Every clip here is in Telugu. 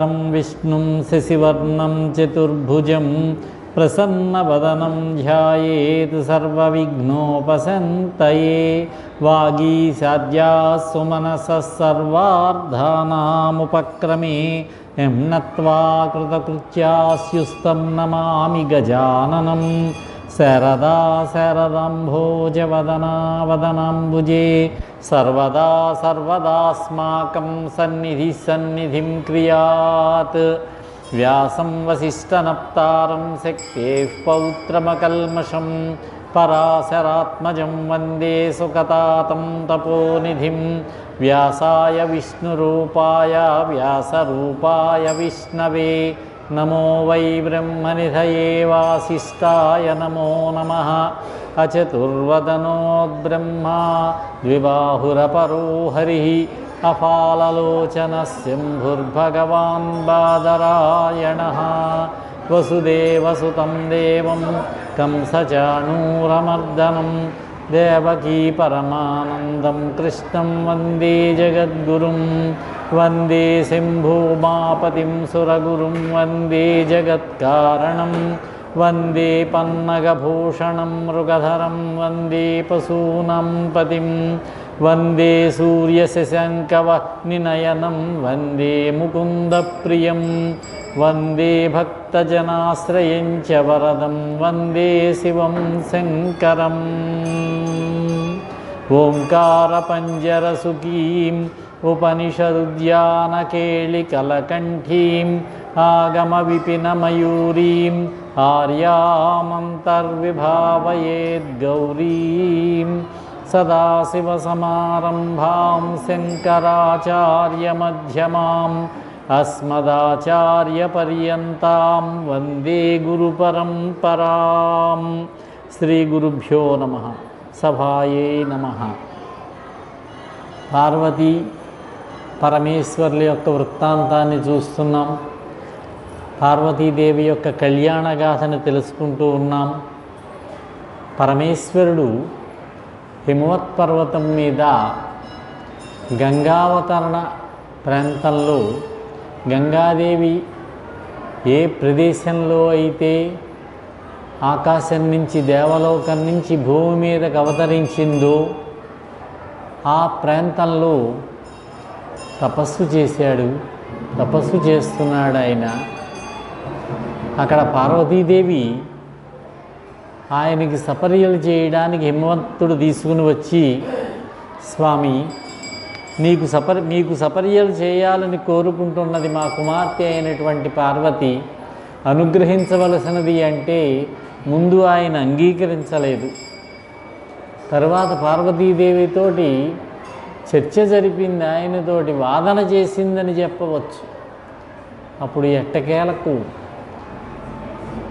विष्णुं शशिवर्णं चतुर्भुजं प्रसन्नवदनं ध्यायेत् सर्वविघ्नोपशान्तये। वागीशाद्याः सुमनसः सर्वार्थानामुपक्रमे यं नत्वा कृतकृत्यास्युस्तं नमामि गजाननं। शरदा शरदाम्भोजवदना वदनाम्बुजे सर्वदा सर्वदास्माकं सन्निधिः सन्निधिं क्रियात्। व्यासं वसिष्ठनप्तारं शक्तेः पौत्रमकल्मषं पराशरात्मजं वन्दे सुकतातं तपोनिधिं। व्यासाय विष्णुरूपाय व्यासरूपाय विष्णवे नमो वै ब्रह्मनिधये वासिष्ठाय नमो नमः। अचतुर्वदनोद्ब्रह्मा द्विबाहुरपरो हरिः अफाललोचनः शम्भुर्भगवान् बादरायणः। वसुदेवसुतं देवं कंसचाणूरमर्दनं देवकी परमानन्दं कृष्णं वन्दे जगद्गुरुं। वन्दे शम्भुमापतिं सुरगुरुं वन्दे जगत्कारणं। वन्दे पन्नगभूषणं मृगधरं वन्दे पशूनां पतिं। वन्दे सूर्यशशाङ्कवह्निनयनं वन्दे मुकुन्दप्रियं। वन्दे भक्तजनाश्रयं च वरदं वन्दे शिवं शङ्करम्। ओङ्कारपञ्जरसुखीम् उपनिषदुद्यानकेलिकलकण्ठीम् आगमविपिनमयूरीम् आर्यामन्तर्विभावयेद्गौरीम्। सदाशिवसमारम्भां शङ्कराचार्यमध्यमाम् अस्मदाचार्यपर्यन्तां वन्दे गुरुपरम्पराम्। श्रीगुरुभ्यो नमः। सभाये नमः। పార్వతీ పరమేశ్వర్ల యొక్క వృత్తాంతాన్ని చూస్తున్నాం. పార్వతీదేవి యొక్క కళ్యాణగాథను తెలుసుకుంటూ ఉన్నాం. పరమేశ్వరుడు హిమవత్ పర్వతం మీద గంగావతరణ ప్రాంతంలో గంగాదేవి ఏ ప్రదేశంలో అయితే ఆకాశం నుంచి దేవలోకం నుంచి భూమి మీదకు అవతరించిందో ఆ ప్రాంతంలో తపస్సు చేశాడు. తపస్సు చేస్తున్నాడు ఆయన. అక్కడ పార్వతీదేవి ఆయనకి సపర్యలు చేయడానికి హిమవంతుడు తీసుకుని వచ్చి, స్వామి మీకు సపర్యలు చేయాలని కోరుకుంటున్నది మా కుమార్తె అయినటువంటి పార్వతి, అనుగ్రహించవలసినది అంటే ముందు ఆయన అంగీకరించలేదు. తర్వాత పార్వతీదేవితోటి చర్చ జరిపింది, ఆయనతోటి వాదన చేసిందని చెప్పవచ్చు. అప్పుడు ఎట్టకేలకు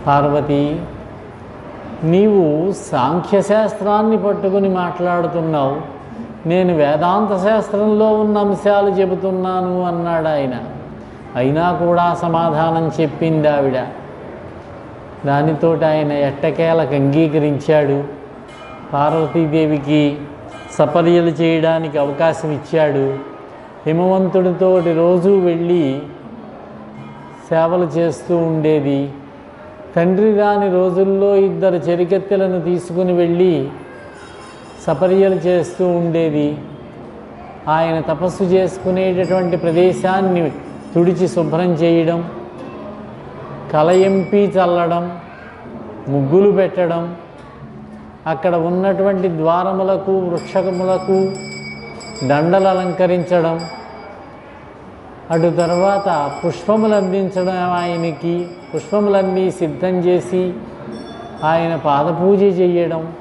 పార్వతి, నీవు సాంఖ్యశాస్త్రాన్ని పట్టుకుని మాట్లాడుతున్నావు, నేను వేదాంత శాస్త్రంలో ఉన్న అంశాలు చెబుతున్నాను అన్నాడు ఆయన. అయినా కూడా సమాధానం చెప్పింది ఆవిడ. దానితో ఆయన ఎట్టకేలకు అంగీకరించాడు. పార్వతీదేవికి సపర్యలు చేయడానికి అవకాశం ఇచ్చాడు. హిమవంతుడితోటి రోజు వెళ్ళి సేవలు చేస్తూ ఉండేది. తండ్రి రాని రోజుల్లో ఇద్దరు చెరికెత్తెలను తీసుకుని వెళ్ళి సపర్యలు చేస్తూ ఉండేది. ఆయన తపస్సు చేసుకునేటటువంటి ప్రదేశాన్ని తుడిచి శుభ్రం చేయడం, కలయంపి చల్లడం, ముగ్గులు పెట్టడం, అక్కడ ఉన్నటువంటి ద్వారములకు వృక్షములకు దండలు అలంకరించడం, అటు తర్వాత పుష్పములు అందించడం, ఆయనకి పుష్పములన్నీ సిద్ధం చేసి ఆయన పాదపూజ చేయడం.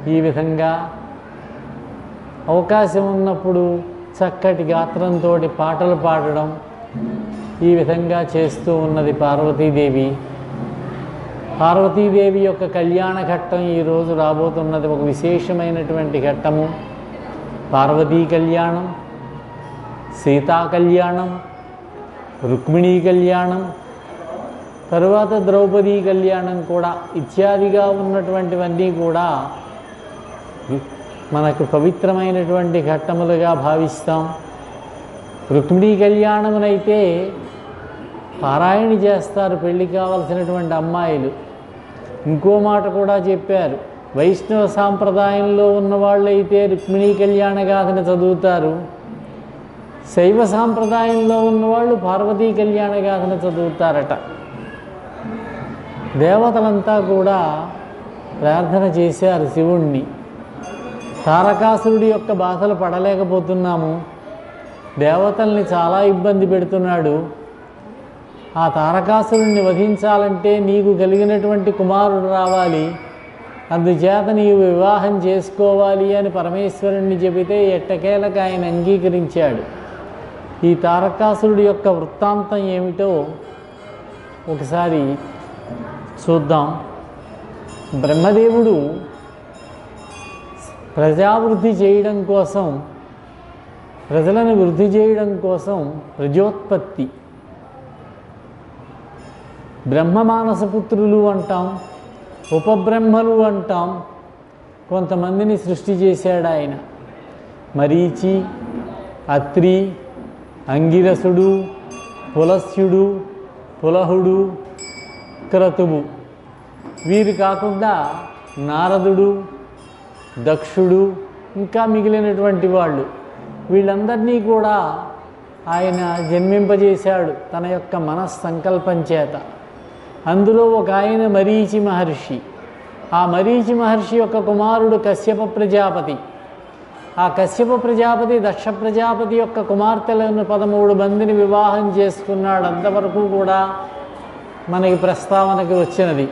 ఈ విధంగా అవకాశం ఉన్నప్పుడు చక్కటి గాత్రంతో పాటలు పాడడం, ఈ విధంగా చేస్తూ ఉన్నది పార్వతీదేవి. పార్వతీదేవి యొక్క కళ్యాణ ఘట్టం ఈరోజు రాబోతున్నది. ఒక విశేషమైనటువంటి ఘట్టము. పార్వతీ కళ్యాణం, సీతా కళ్యాణం, రుక్మిణీ కళ్యాణం, తరువాత ద్రౌపదీ కళ్యాణం కూడా ఇత్యాదిగా ఉన్నటువంటివన్నీ కూడా మనకు పవిత్రమైనటువంటి ఘట్టములుగా భావిస్తాం. రుక్మిణీ కళ్యాణమునైతే పారాయణ చేస్తారు పెళ్ళి కావలసినటువంటి అమ్మాయిలు. ఇంకో మాట కూడా చెప్పారు, వైష్ణవ సాంప్రదాయంలో ఉన్నవాళ్ళైతే రుక్మిణీ కళ్యాణ గాథను చదువుతారు, శైవ సాంప్రదాయంలో ఉన్నవాళ్ళు పార్వతీ కళ్యాణ గాథను చదువుతారట. దేవతలంతా కూడా ప్రార్థన చేశారు శివుణ్ణి. తారకాసురుడి యొక్క బాధలు పడలేకపోతున్నాము, దేవతల్ని చాలా ఇబ్బంది పెడుతున్నాడు, ఆ తారకాసురుణ్ణి వధించాలంటే నీకు కలిగినటువంటి కుమారుడు రావాలి, అందుచేత నీవు వివాహం చేసుకోవాలి అని పరమేశ్వరుణ్ణి చెబితే ఎట్టకేలకు ఆయన అంగీకరించాడు. ఈ తారకాసురుడి యొక్క వృత్తాంతం ఏమిటో ఒకసారి చూద్దాం. బ్రహ్మదేవుడు ప్రజావృద్ధి చేయడం కోసం, ప్రజలను వృద్ధి చేయడం కోసం ప్రజోత్పత్తి, బ్రహ్మమానసపుత్రులు అంటాం, ఉపబ్రహ్మలు అంటాం, కొంతమందిని సృష్టి చేశాడు ఆయన. మరీచి, అత్రి, అంగిరసుడు, పులస్యుడు, పులహుడు, క్రతువు, వీరు కాకుండా నారదుడు, దక్షుడు, ఇంకా మిగిలినటువంటి వాళ్ళు, వీళ్ళందరినీ కూడా ఆయన జన్మింపజేశాడు తన యొక్క మనస్సంకల్పం చేత. అందులో ఒక ఆయన మరీచి మహర్షి. ఆ మరీచి మహర్షి యొక్క కుమారుడు కశ్యప ప్రజాపతి. ఆ కశ్యప ప్రజాపతి దక్ష ప్రజాపతి యొక్క కుమార్తెలను 13 మందిని వివాహం చేసుకున్నాడు. అంతవరకు కూడా మనకి ప్రస్తావనకి వచ్చినది.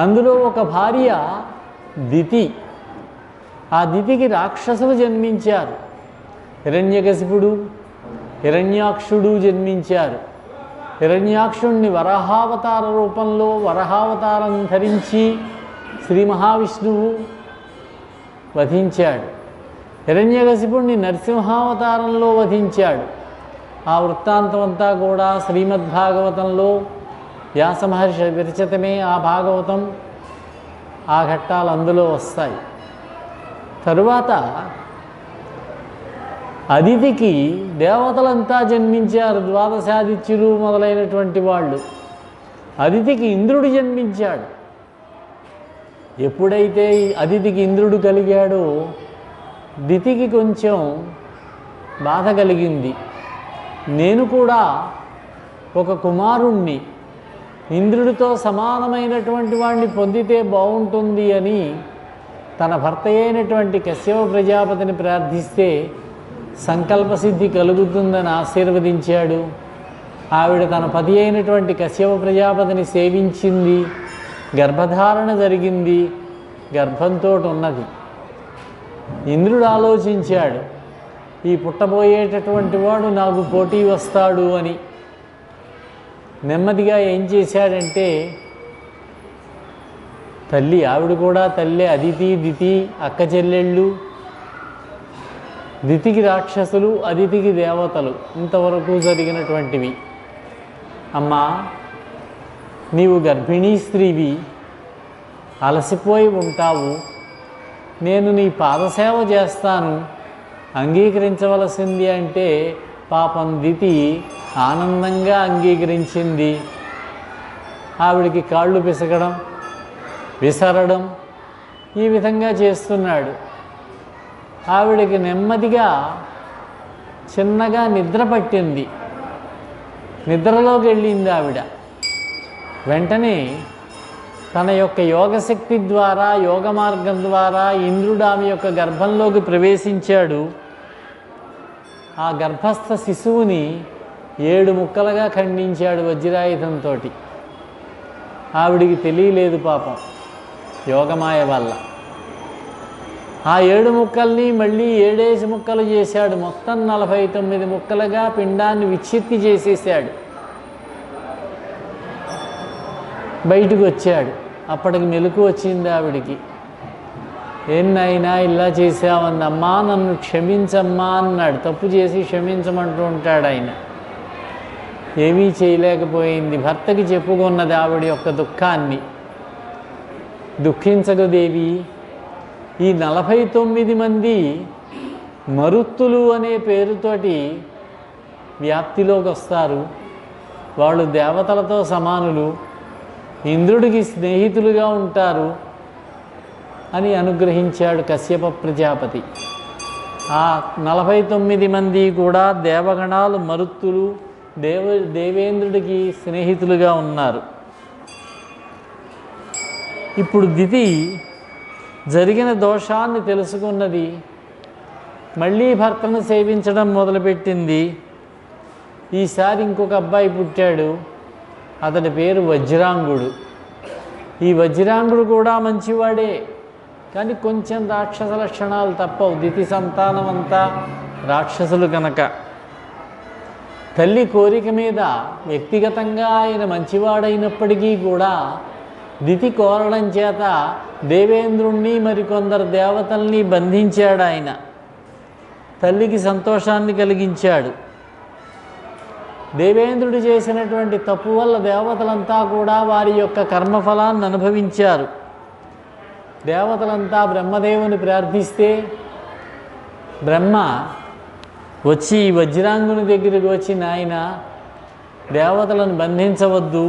అందులో ఒక భార్య దితి. ఆ దితికి రాక్షసులు జన్మించారు. హిరణ్యకశిపుడు, హిరణ్యాక్షుడు జన్మించారు. హిరణ్యాక్షుణ్ణి వరాహావతార రూపంలో వరాహావతారం ధరించి శ్రీ మహావిష్ణువు వధించాడు. హిరణ్యకశిపుణ్ణి నరసింహావతారంలో వధించాడు. ఆ వృత్తాంతం అంతా కూడా శ్రీమద్భాగవతంలో వ్యాసమహర్షి విరచితమే. ఆ భాగవతం, ఆ ఘట్టాలు అందులో వస్తాయి. తరువాత అదితికి దేవతలంతా జన్మించారు, ద్వాదశాదిత్యులు మొదలైనటువంటి వాళ్ళు. అదితికి ఇంద్రుడు జన్మించాడు. ఎప్పుడైతే అదితికి ఇంద్రుడు కలిగాడో దితికి కొంచెం బాధ కలిగింది. నేను కూడా ఒక కుమారుణ్ణి, ఇంద్రుడితో సమానమైనటువంటి వాడిని పొందితే బాగుంటుంది అని తన భర్త అయినటువంటి కశ్యప ప్రజాపతిని ప్రార్థిస్తే సంకల్పసిద్ధి కలుగుతుందని ఆశీర్వదించాడు. ఆవిడ తన పతి అయినటువంటి కశ్యప ప్రజాపతిని సేవించింది, గర్భధారణ జరిగింది, గర్భంతో ఉన్నది. ఇంద్రుడు ఆలోచించాడు, ఈ పుట్టబోయేటటువంటి వాడు నాకు పోటీ వస్తాడు అని. నెమ్మదిగా ఏం చేశాడంటే, తల్లి, ఆవిడ కూడా తల్లి, అదితి దితి అక్క చెల్లెళ్ళు. దితికి రాక్షసులు, అదితికి దేవతలు, ఇంతవరకు జరిగినటువంటివి. అమ్మా, నీవు గర్భిణీ స్త్రీవి, అలసిపోయి ఉంటావు, నేను నీ పాదసేవ చేస్తాను, అంగీకరించవలసింది అంటే పాపం దితి ఆనందంగా అంగీకరించింది. ఆవిడికి కాళ్ళు పిసకడం, విసరడం ఈ విధంగా చేస్తున్నాడు. ఆవిడికి నెమ్మదిగా చిన్నగా నిద్ర పట్టింది. నిద్రలోకి వెళ్ళింది ఆవిడ. వెంటనే తన యొక్క యోగశక్తి ద్వారా, యోగ మార్గం ద్వారా ఇంద్రుడు ఆమె యొక్క గర్భంలోకి ప్రవేశించాడు. ఆ గర్భస్థ శిశువుని 7 ముక్కలుగా ఖండించాడు వజ్రాయుధంతో. ఆవిడికి తెలియలేదు పాపం, యోగమాయ వల్ల. ఆ 7 ముక్కల్ని మళ్ళీ 7 ముక్కలు చేశాడు. మొత్తం 49 ముక్కలుగా పిండాన్ని విచ్ఛిత్తి చేసేసాడు. బయటకు వచ్చాడు. అప్పటికి మెలకు వచ్చింది ఆవిడికి. ఏన్నైనా ఇలా చేసావన్న, అమ్మా నన్ను క్షమించమ్మా అన్నాడు. తప్పు చేసి క్షమించమంటూ ఉంటాడు ఆయన. ఏమీ చేయలేకపోయింది. భర్తకి చెప్పుకున్నది ఆవిడ యొక్క దుఃఖాన్ని. దుఃఖించకు దేవి, ఈ 49 మంది మరుత్తులు అనే పేరుతోటి వ్యాప్తిలోకి వస్తారు. వాళ్ళు దేవతలతో సమానులు, ఇంద్రుడికి స్నేహితులుగా ఉంటారు అని అనుగ్రహించాడు కశ్యప ప్రజాపతి. ఆ 49 మంది కూడా దేవగణాలు, మరుత్తులు, దేవేంద్రుడికి స్నేహితులుగా ఉన్నారు. ఇప్పుడు దితి జరిగిన దోషాన్ని తెలుసుకున్నది. మళ్ళీ భర్తను సేవించడం మొదలుపెట్టింది. ఈసారి ఇంకొక అబ్బాయి పుట్టాడు. అతడి పేరు వజ్రాంగుడు. ఈ వజ్రాంగుడు కూడా మంచివాడే, కానీ కొంచెం రాక్షస లక్షణాలు తప్పవు. దితి సంతానం అంతా రాక్షసులు కనుక తల్లి కోరిక మీద వ్యక్తిగతంగా ఆయన మంచివాడైనప్పటికీ కూడా దితి కోరడం చేత దేవేంద్రుణ్ణి మరికొందరు దేవతల్ని బంధించాడు. ఆయన తల్లికి సంతోషాన్ని కలిగించాడు. దేవేంద్రుడు చేసినటువంటి తప్పు వల్ల దేవతలంతా కూడా వారి యొక్క కర్మఫలాన్ని అనుభవించారు. దేవతలంతా బ్రహ్మదేవుని ప్రార్థిస్తే బ్రహ్మ వచ్చి వజ్రాంగుని దగ్గరికి వచ్చి, నాయన దేవతలను బంధించవద్దు,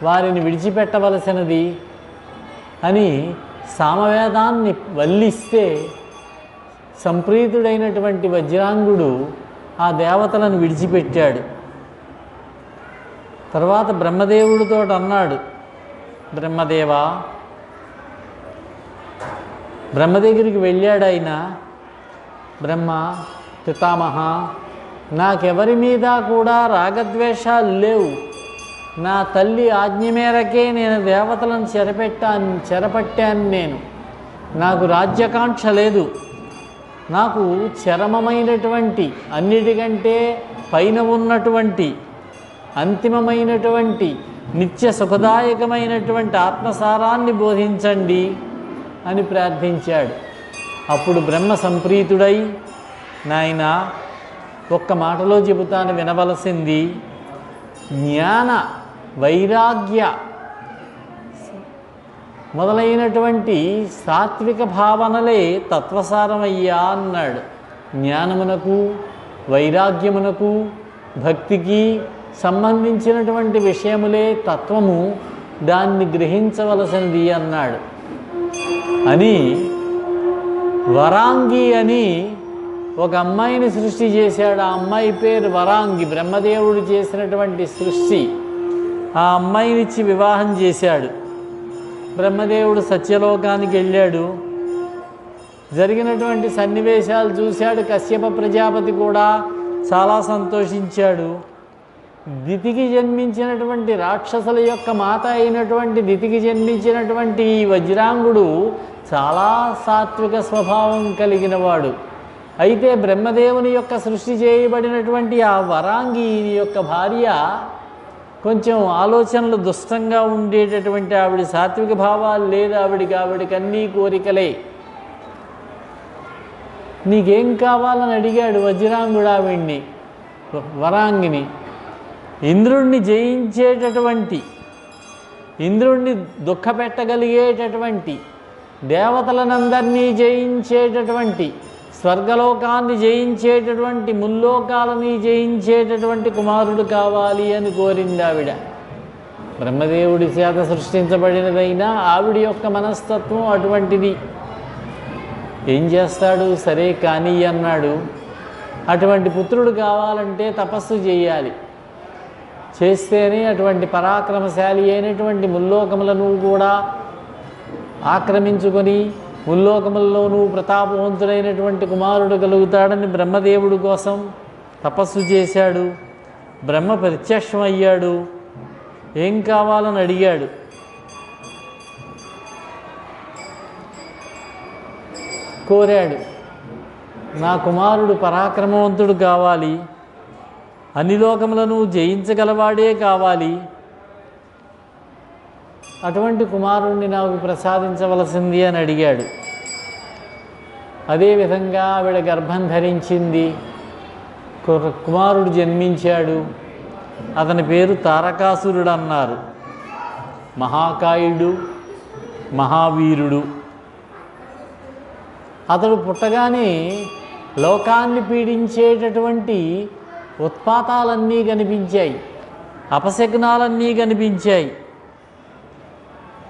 వారిని విడిచిపెట్టవలసినది అని సామవేదాన్ని వల్లిస్తే సంప్రీతుడైనటువంటి వజ్రాంగుడు ఆ దేవతలను విడిచిపెట్టాడు. తర్వాత బ్రహ్మదేవుడితో అన్నాడు, బ్రహ్మదేవా, బ్రహ్మ దగ్గరికి వెళ్ళాడు ఆయన. బ్రహ్మ, పితామహ, నాకెవరి మీద కూడా రాగద్వేషాలు లేవు. నా తల్లి ఆజ్ఞ మేరకే నేను దేవతలను చెరపట్టాను. నేను నాకు రాజ్యకాంక్ష లేదు. నాకు చరమమైనటువంటి, అన్నిటికంటే పైన ఉన్నటువంటి, అంతిమమైనటువంటి, నిత్య సుఖదాయకమైనటువంటి ఆత్మసారాన్ని బోధించండి అని ప్రార్థించాడు. అప్పుడు బ్రహ్మ సంప్రీతుడై, నాయన ఒక్క మాటలో చెబుతాను వినవలసింది, జ్ఞాన వైరాగ్య మొదలైనటువంటి సాత్విక భావనలే తత్వసారమయ్యా అన్నాడు. జ్ఞానమునకు, వైరాగ్యమునకు, భక్తికి సంబంధించినటువంటి విషయములే తత్వము, దాన్ని గ్రహించవలసినది అన్నాడు. అని వరాంగి అని ఒక అమ్మాయిని సృష్టి చేశాడు. ఆ అమ్మాయి పేరు వరాంగి. బ్రహ్మదేవుడు చేసినటువంటి సృష్టి. ఆ అమ్మాయినిచ్చి వివాహం చేశాడు. బ్రహ్మదేవుడు సత్యలోకానికి వెళ్ళాడు. జరిగినటువంటి సన్నివేశాలు చూశాడు. కశ్యప ప్రజాపతి కూడా చాలా సంతోషించాడు. దితికి జన్మించినటువంటి రాక్షసుల యొక్క మాత అయినటువంటి దితికి జన్మించినటువంటి ఈ వజ్రాంగుడు చాలా సాత్విక స్వభావం కలిగినవాడు. అయితే బ్రహ్మదేవుని యొక్క సృష్టి చేయబడినటువంటి ఆ వరాంగి యొక్క భార్య కొంచెం ఆలోచనలు దుష్టంగా ఉండేటటువంటి ఆవిడ, సాత్విక భావాలు లేదు ఆవిడికి అన్నీ కోరికలే. నీకేం కావాలని అడిగాడు వజ్రాంగుడు ఆవిడ్ని, వరాంగిని. ఇంద్రుణ్ణి జయించేటటువంటి, ఇంద్రుణ్ణి దుఃఖపెట్టగలిగేటటువంటి, దేవతలనందరినీ జయించేటటువంటి, స్వర్గలోకాన్ని జయించేటటువంటి, ముల్లోకాలని జయించేటటువంటి కుమారుడు కావాలి అని కోరింది ఆవిడ. బ్రహ్మదేవుడి చేత సృష్టించబడినదైనా ఆవిడ యొక్క మనస్తత్వం అటువంటిది. ఏం చేస్తాడు, సరే కానీ అన్నాడు. అటువంటి పుత్రుడు కావాలంటే తపస్సు చేయాలి. చేస్తేనే అటువంటి పరాక్రమశాలి అయినటువంటి ముల్లోకములను కూడా ఆక్రమించుకొని ముల్లోకముల్లోనూ ప్రతాపవంతుడైనటువంటి కుమారుడు కలుగుతాడని బ్రహ్మదేవుడి కోసం తపస్సు చేశాడు. బ్రహ్మ ప్రత్యక్షమయ్యాడు. ఏం కావాలని అడిగాడు. కోరాడు, నా కుమారుడు పరాక్రమవంతుడు కావాలి, అన్ని లోకములను జయించగలవాడే కావాలి, అటువంటి కుమారుణ్ణి నాకు ప్రసాదించవలసింది అని అడిగాడు. అదేవిధంగా ఆవిడ గర్భం ధరించింది. కుమారుడు జన్మించాడు. అతని పేరు తారకాసురుడు అన్నారు. మహాకాయుడు, మహావీరుడు. అతడు పుట్టగానే లోకాన్ని పీడించేటటువంటి ఉత్పాతాలన్నీ కనిపించాయి. అపశకునాలన్నీ కనిపించాయి.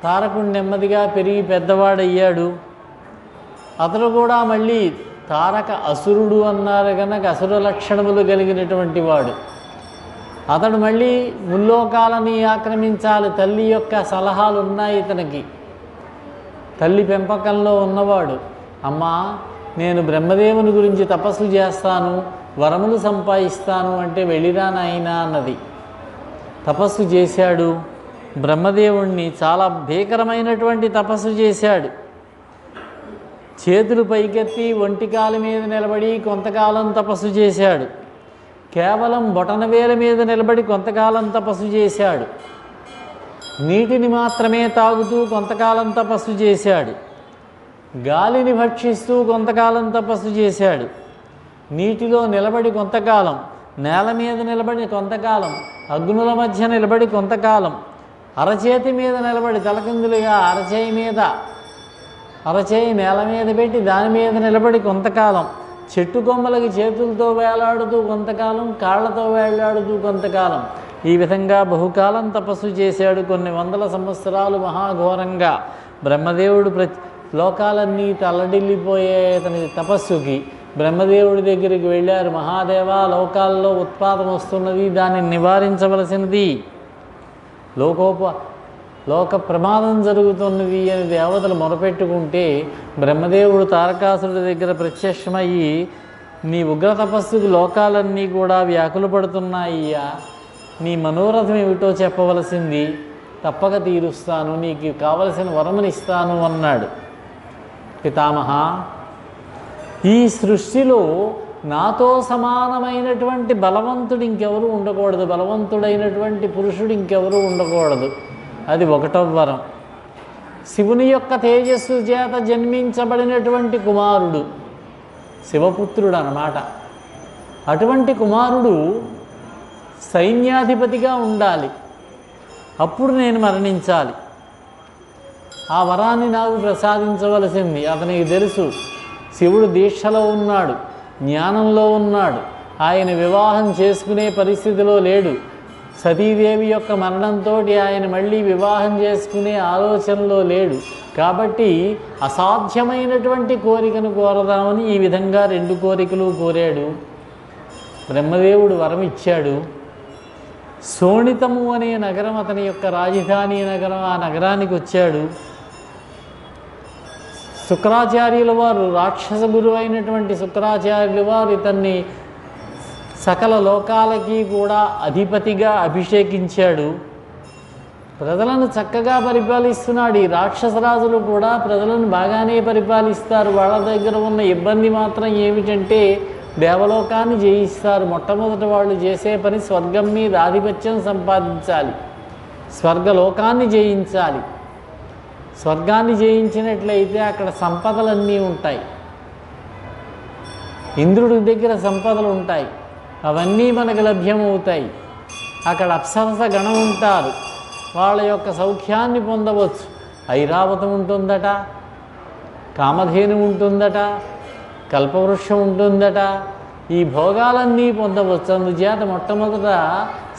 తారకుడు నెమ్మదిగా పెరిగి పెద్దవాడయ్యాడు. అతడు కూడా మళ్ళీ తారక అసురుడు అన్నారు కనుక అసుర లక్షణములు కలిగినటువంటి వాడు. అతడు మళ్ళీ ముల్లోకాలని ఆక్రమించాలి. తల్లి యొక్క సలహాలు ఉన్నాయి ఇతనికి. తల్లి పెంపకంలో ఉన్నవాడు. అమ్మా, నేను బ్రహ్మదేవుని గురించి తపస్సు చేస్తాను, వరములు సంపాదిస్తాను అంటే వెళ్ళిరా నాయనా అన్నది. తపస్సు చేశాడు. బ్రహ్మదేవుణ్ణి చాలా భీకరమైనటువంటి తపస్సు చేశాడు. చేతులు పైకెత్తి ఒంటికాల మీద నిలబడి కొంతకాలం తపస్సు చేశాడు. కేవలం బొటనవేల మీద నిలబడి కొంతకాలం తపస్సు చేశాడు. నీటిని మాత్రమే తాగుతూ కొంతకాలం తపస్సు చేశాడు. గాలిని భక్షిస్తూ కొంతకాలం తపస్సు చేశాడు. నీటిలో నిలబడి కొంతకాలం, నేల మీద నిలబడి కొంతకాలం, అగ్నుల మధ్య నిలబడి కొంతకాలం, అరచేతి మీద నిలబడి తలకిందులుగా అరచేయి నేల మీద పెట్టి దాని మీద నిలబడి కొంతకాలం, చెట్టు కొమ్మలకి చేతులతో వేలాడుతూ కొంతకాలం, కాళ్లతో వేలాడుతూ కొంతకాలం, ఈ విధంగా బహుకాలం తపస్సు చేశాడు. కొన్ని వందల సంవత్సరాలు మహాఘోరంగా. బ్రహ్మదేవుడు లోకాలన్నీ తల్లడిల్లిపోయే అతని తపస్సుకి బ్రహ్మదేవుడి దగ్గరికి వెళ్ళారు. మహాదేవ, లోకాల్లో ఉత్పాతం వస్తున్నది, దాన్ని నివారించవలసినది, లోక ప్రమాదం జరుగుతున్నది అని దేవతలు మొరపెట్టుకుంటే బ్రహ్మదేవుడు తారకాసురుడి దగ్గర ప్రత్యక్షమయ్యి, నీ ఉగ్ర తపస్సుకు లోకాలన్నీ కూడా వ్యాకులు పడుతున్నాయ్యా, నీ మనోరథం ఏమిటో చెప్పవలసింది, తప్పక తీరుస్తాను, నీకు కావలసిన వరమునిస్తాను అన్నాడు. పితామహ, ఈ సృష్టిలో నాతో సమానమైనటువంటి బలవంతుడు ఇంకెవరు ఉండకూడదు, బలవంతుడైనటువంటి పురుషుడు ఇంకెవరు ఉండకూడదు. అది 1వ వరం. శివుని యొక్క తేజస్సు చేత జన్మించబడినటువంటి కుమారుడు, శివపుత్రుడు అన్నమాట. అటువంటి కుమారుడు సైన్యాధిపతిగా ఉండాలి. అప్పుడు నేను మరణించాలి. ఆ వరాన్ని నాకు ప్రసాదించవలసింది. అతనికి తెలుసు శివుడు దీక్షలో ఉన్నాడు, జ్ఞానంలో ఉన్నాడు, ఆయన వివాహం చేసుకునే పరిస్థితిలో లేడు. సతీదేవి యొక్క మరణంతో ఆయన మళ్ళీ వివాహం చేసుకునే ఆలోచనలో లేడు. కాబట్టి అసాధ్యమైనటువంటి కోరికను కోరదామని ఈ విధంగా 2 కోరికలు కోరాడు. బ్రహ్మదేవుడు వరం ఇచ్చాడు. శోణితము అనే నగరం అతని యొక్క రాజధాని నగరం. ఆ నగరానికి వచ్చాడు. శుక్రాచార్యుల వారు, రాక్షస గురువు అయినటువంటి శుక్రాచార్యుల వారు ఇతన్ని సకల లోకాలకి కూడా అధిపతిగా అభిషేకించాడు. ప్రజలను చక్కగా పరిపాలిస్తున్నాడు. ఈ రాక్షసరాజులు కూడా ప్రజలను బాగానే పరిపాలిస్తారు. వాళ్ళ దగ్గర ఉన్న ఇబ్బంది మాత్రం ఏమిటంటే దేవలోకాన్ని జయిస్తారు. మొట్టమొదటి వాళ్ళు చేసే పని స్వర్గం మీద ఆధిపత్యం సంపాదించాలి, స్వర్గలోకాన్ని జయించాలి. స్వర్గాన్ని జయించినట్లయితే అక్కడ సంపదలన్నీ ఉంటాయి. ఇంద్రుడి దగ్గర సంపదలు ఉంటాయి, అవన్నీ మనకు లభ్యమవుతాయి. అక్కడ అప్సరస గణం ఉంటారు, వాళ్ళ యొక్క సౌఖ్యాన్ని పొందవచ్చు. ఐరావతం ఉంటుందట, కామధేను ఉంటుందట, కల్పవృక్షం ఉంటుందట. ఈ భోగాలన్నీ పొందవచ్చు. అందుచేత మొట్టమొదట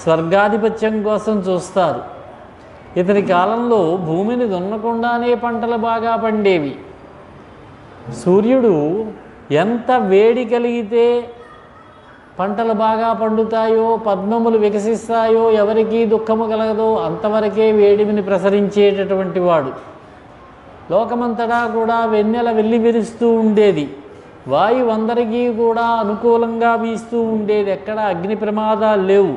స్వర్గాధిపత్యం కోసం చూస్తారు. ఇతని కాలంలో భూమిని దున్నకుండానే పంటలు బాగా పండేవి. సూర్యుడు ఎంత వేడి కలిగితే పంటలు బాగా పండుతాయో, పద్మములు వికసిస్తాయో, ఎవరికీ దుఃఖము కలగదో అంతవరకే వేడిమిని ప్రసరించేటటువంటి వాడు. లోకమంతటా కూడా వెన్నెల వెల్లి విరుస్తూ ఉండేది. వాయువు అందరికీ కూడా అనుకూలంగా వీస్తూ ఉండేది. ఎక్కడ అగ్ని ప్రమాదాలు లేవు.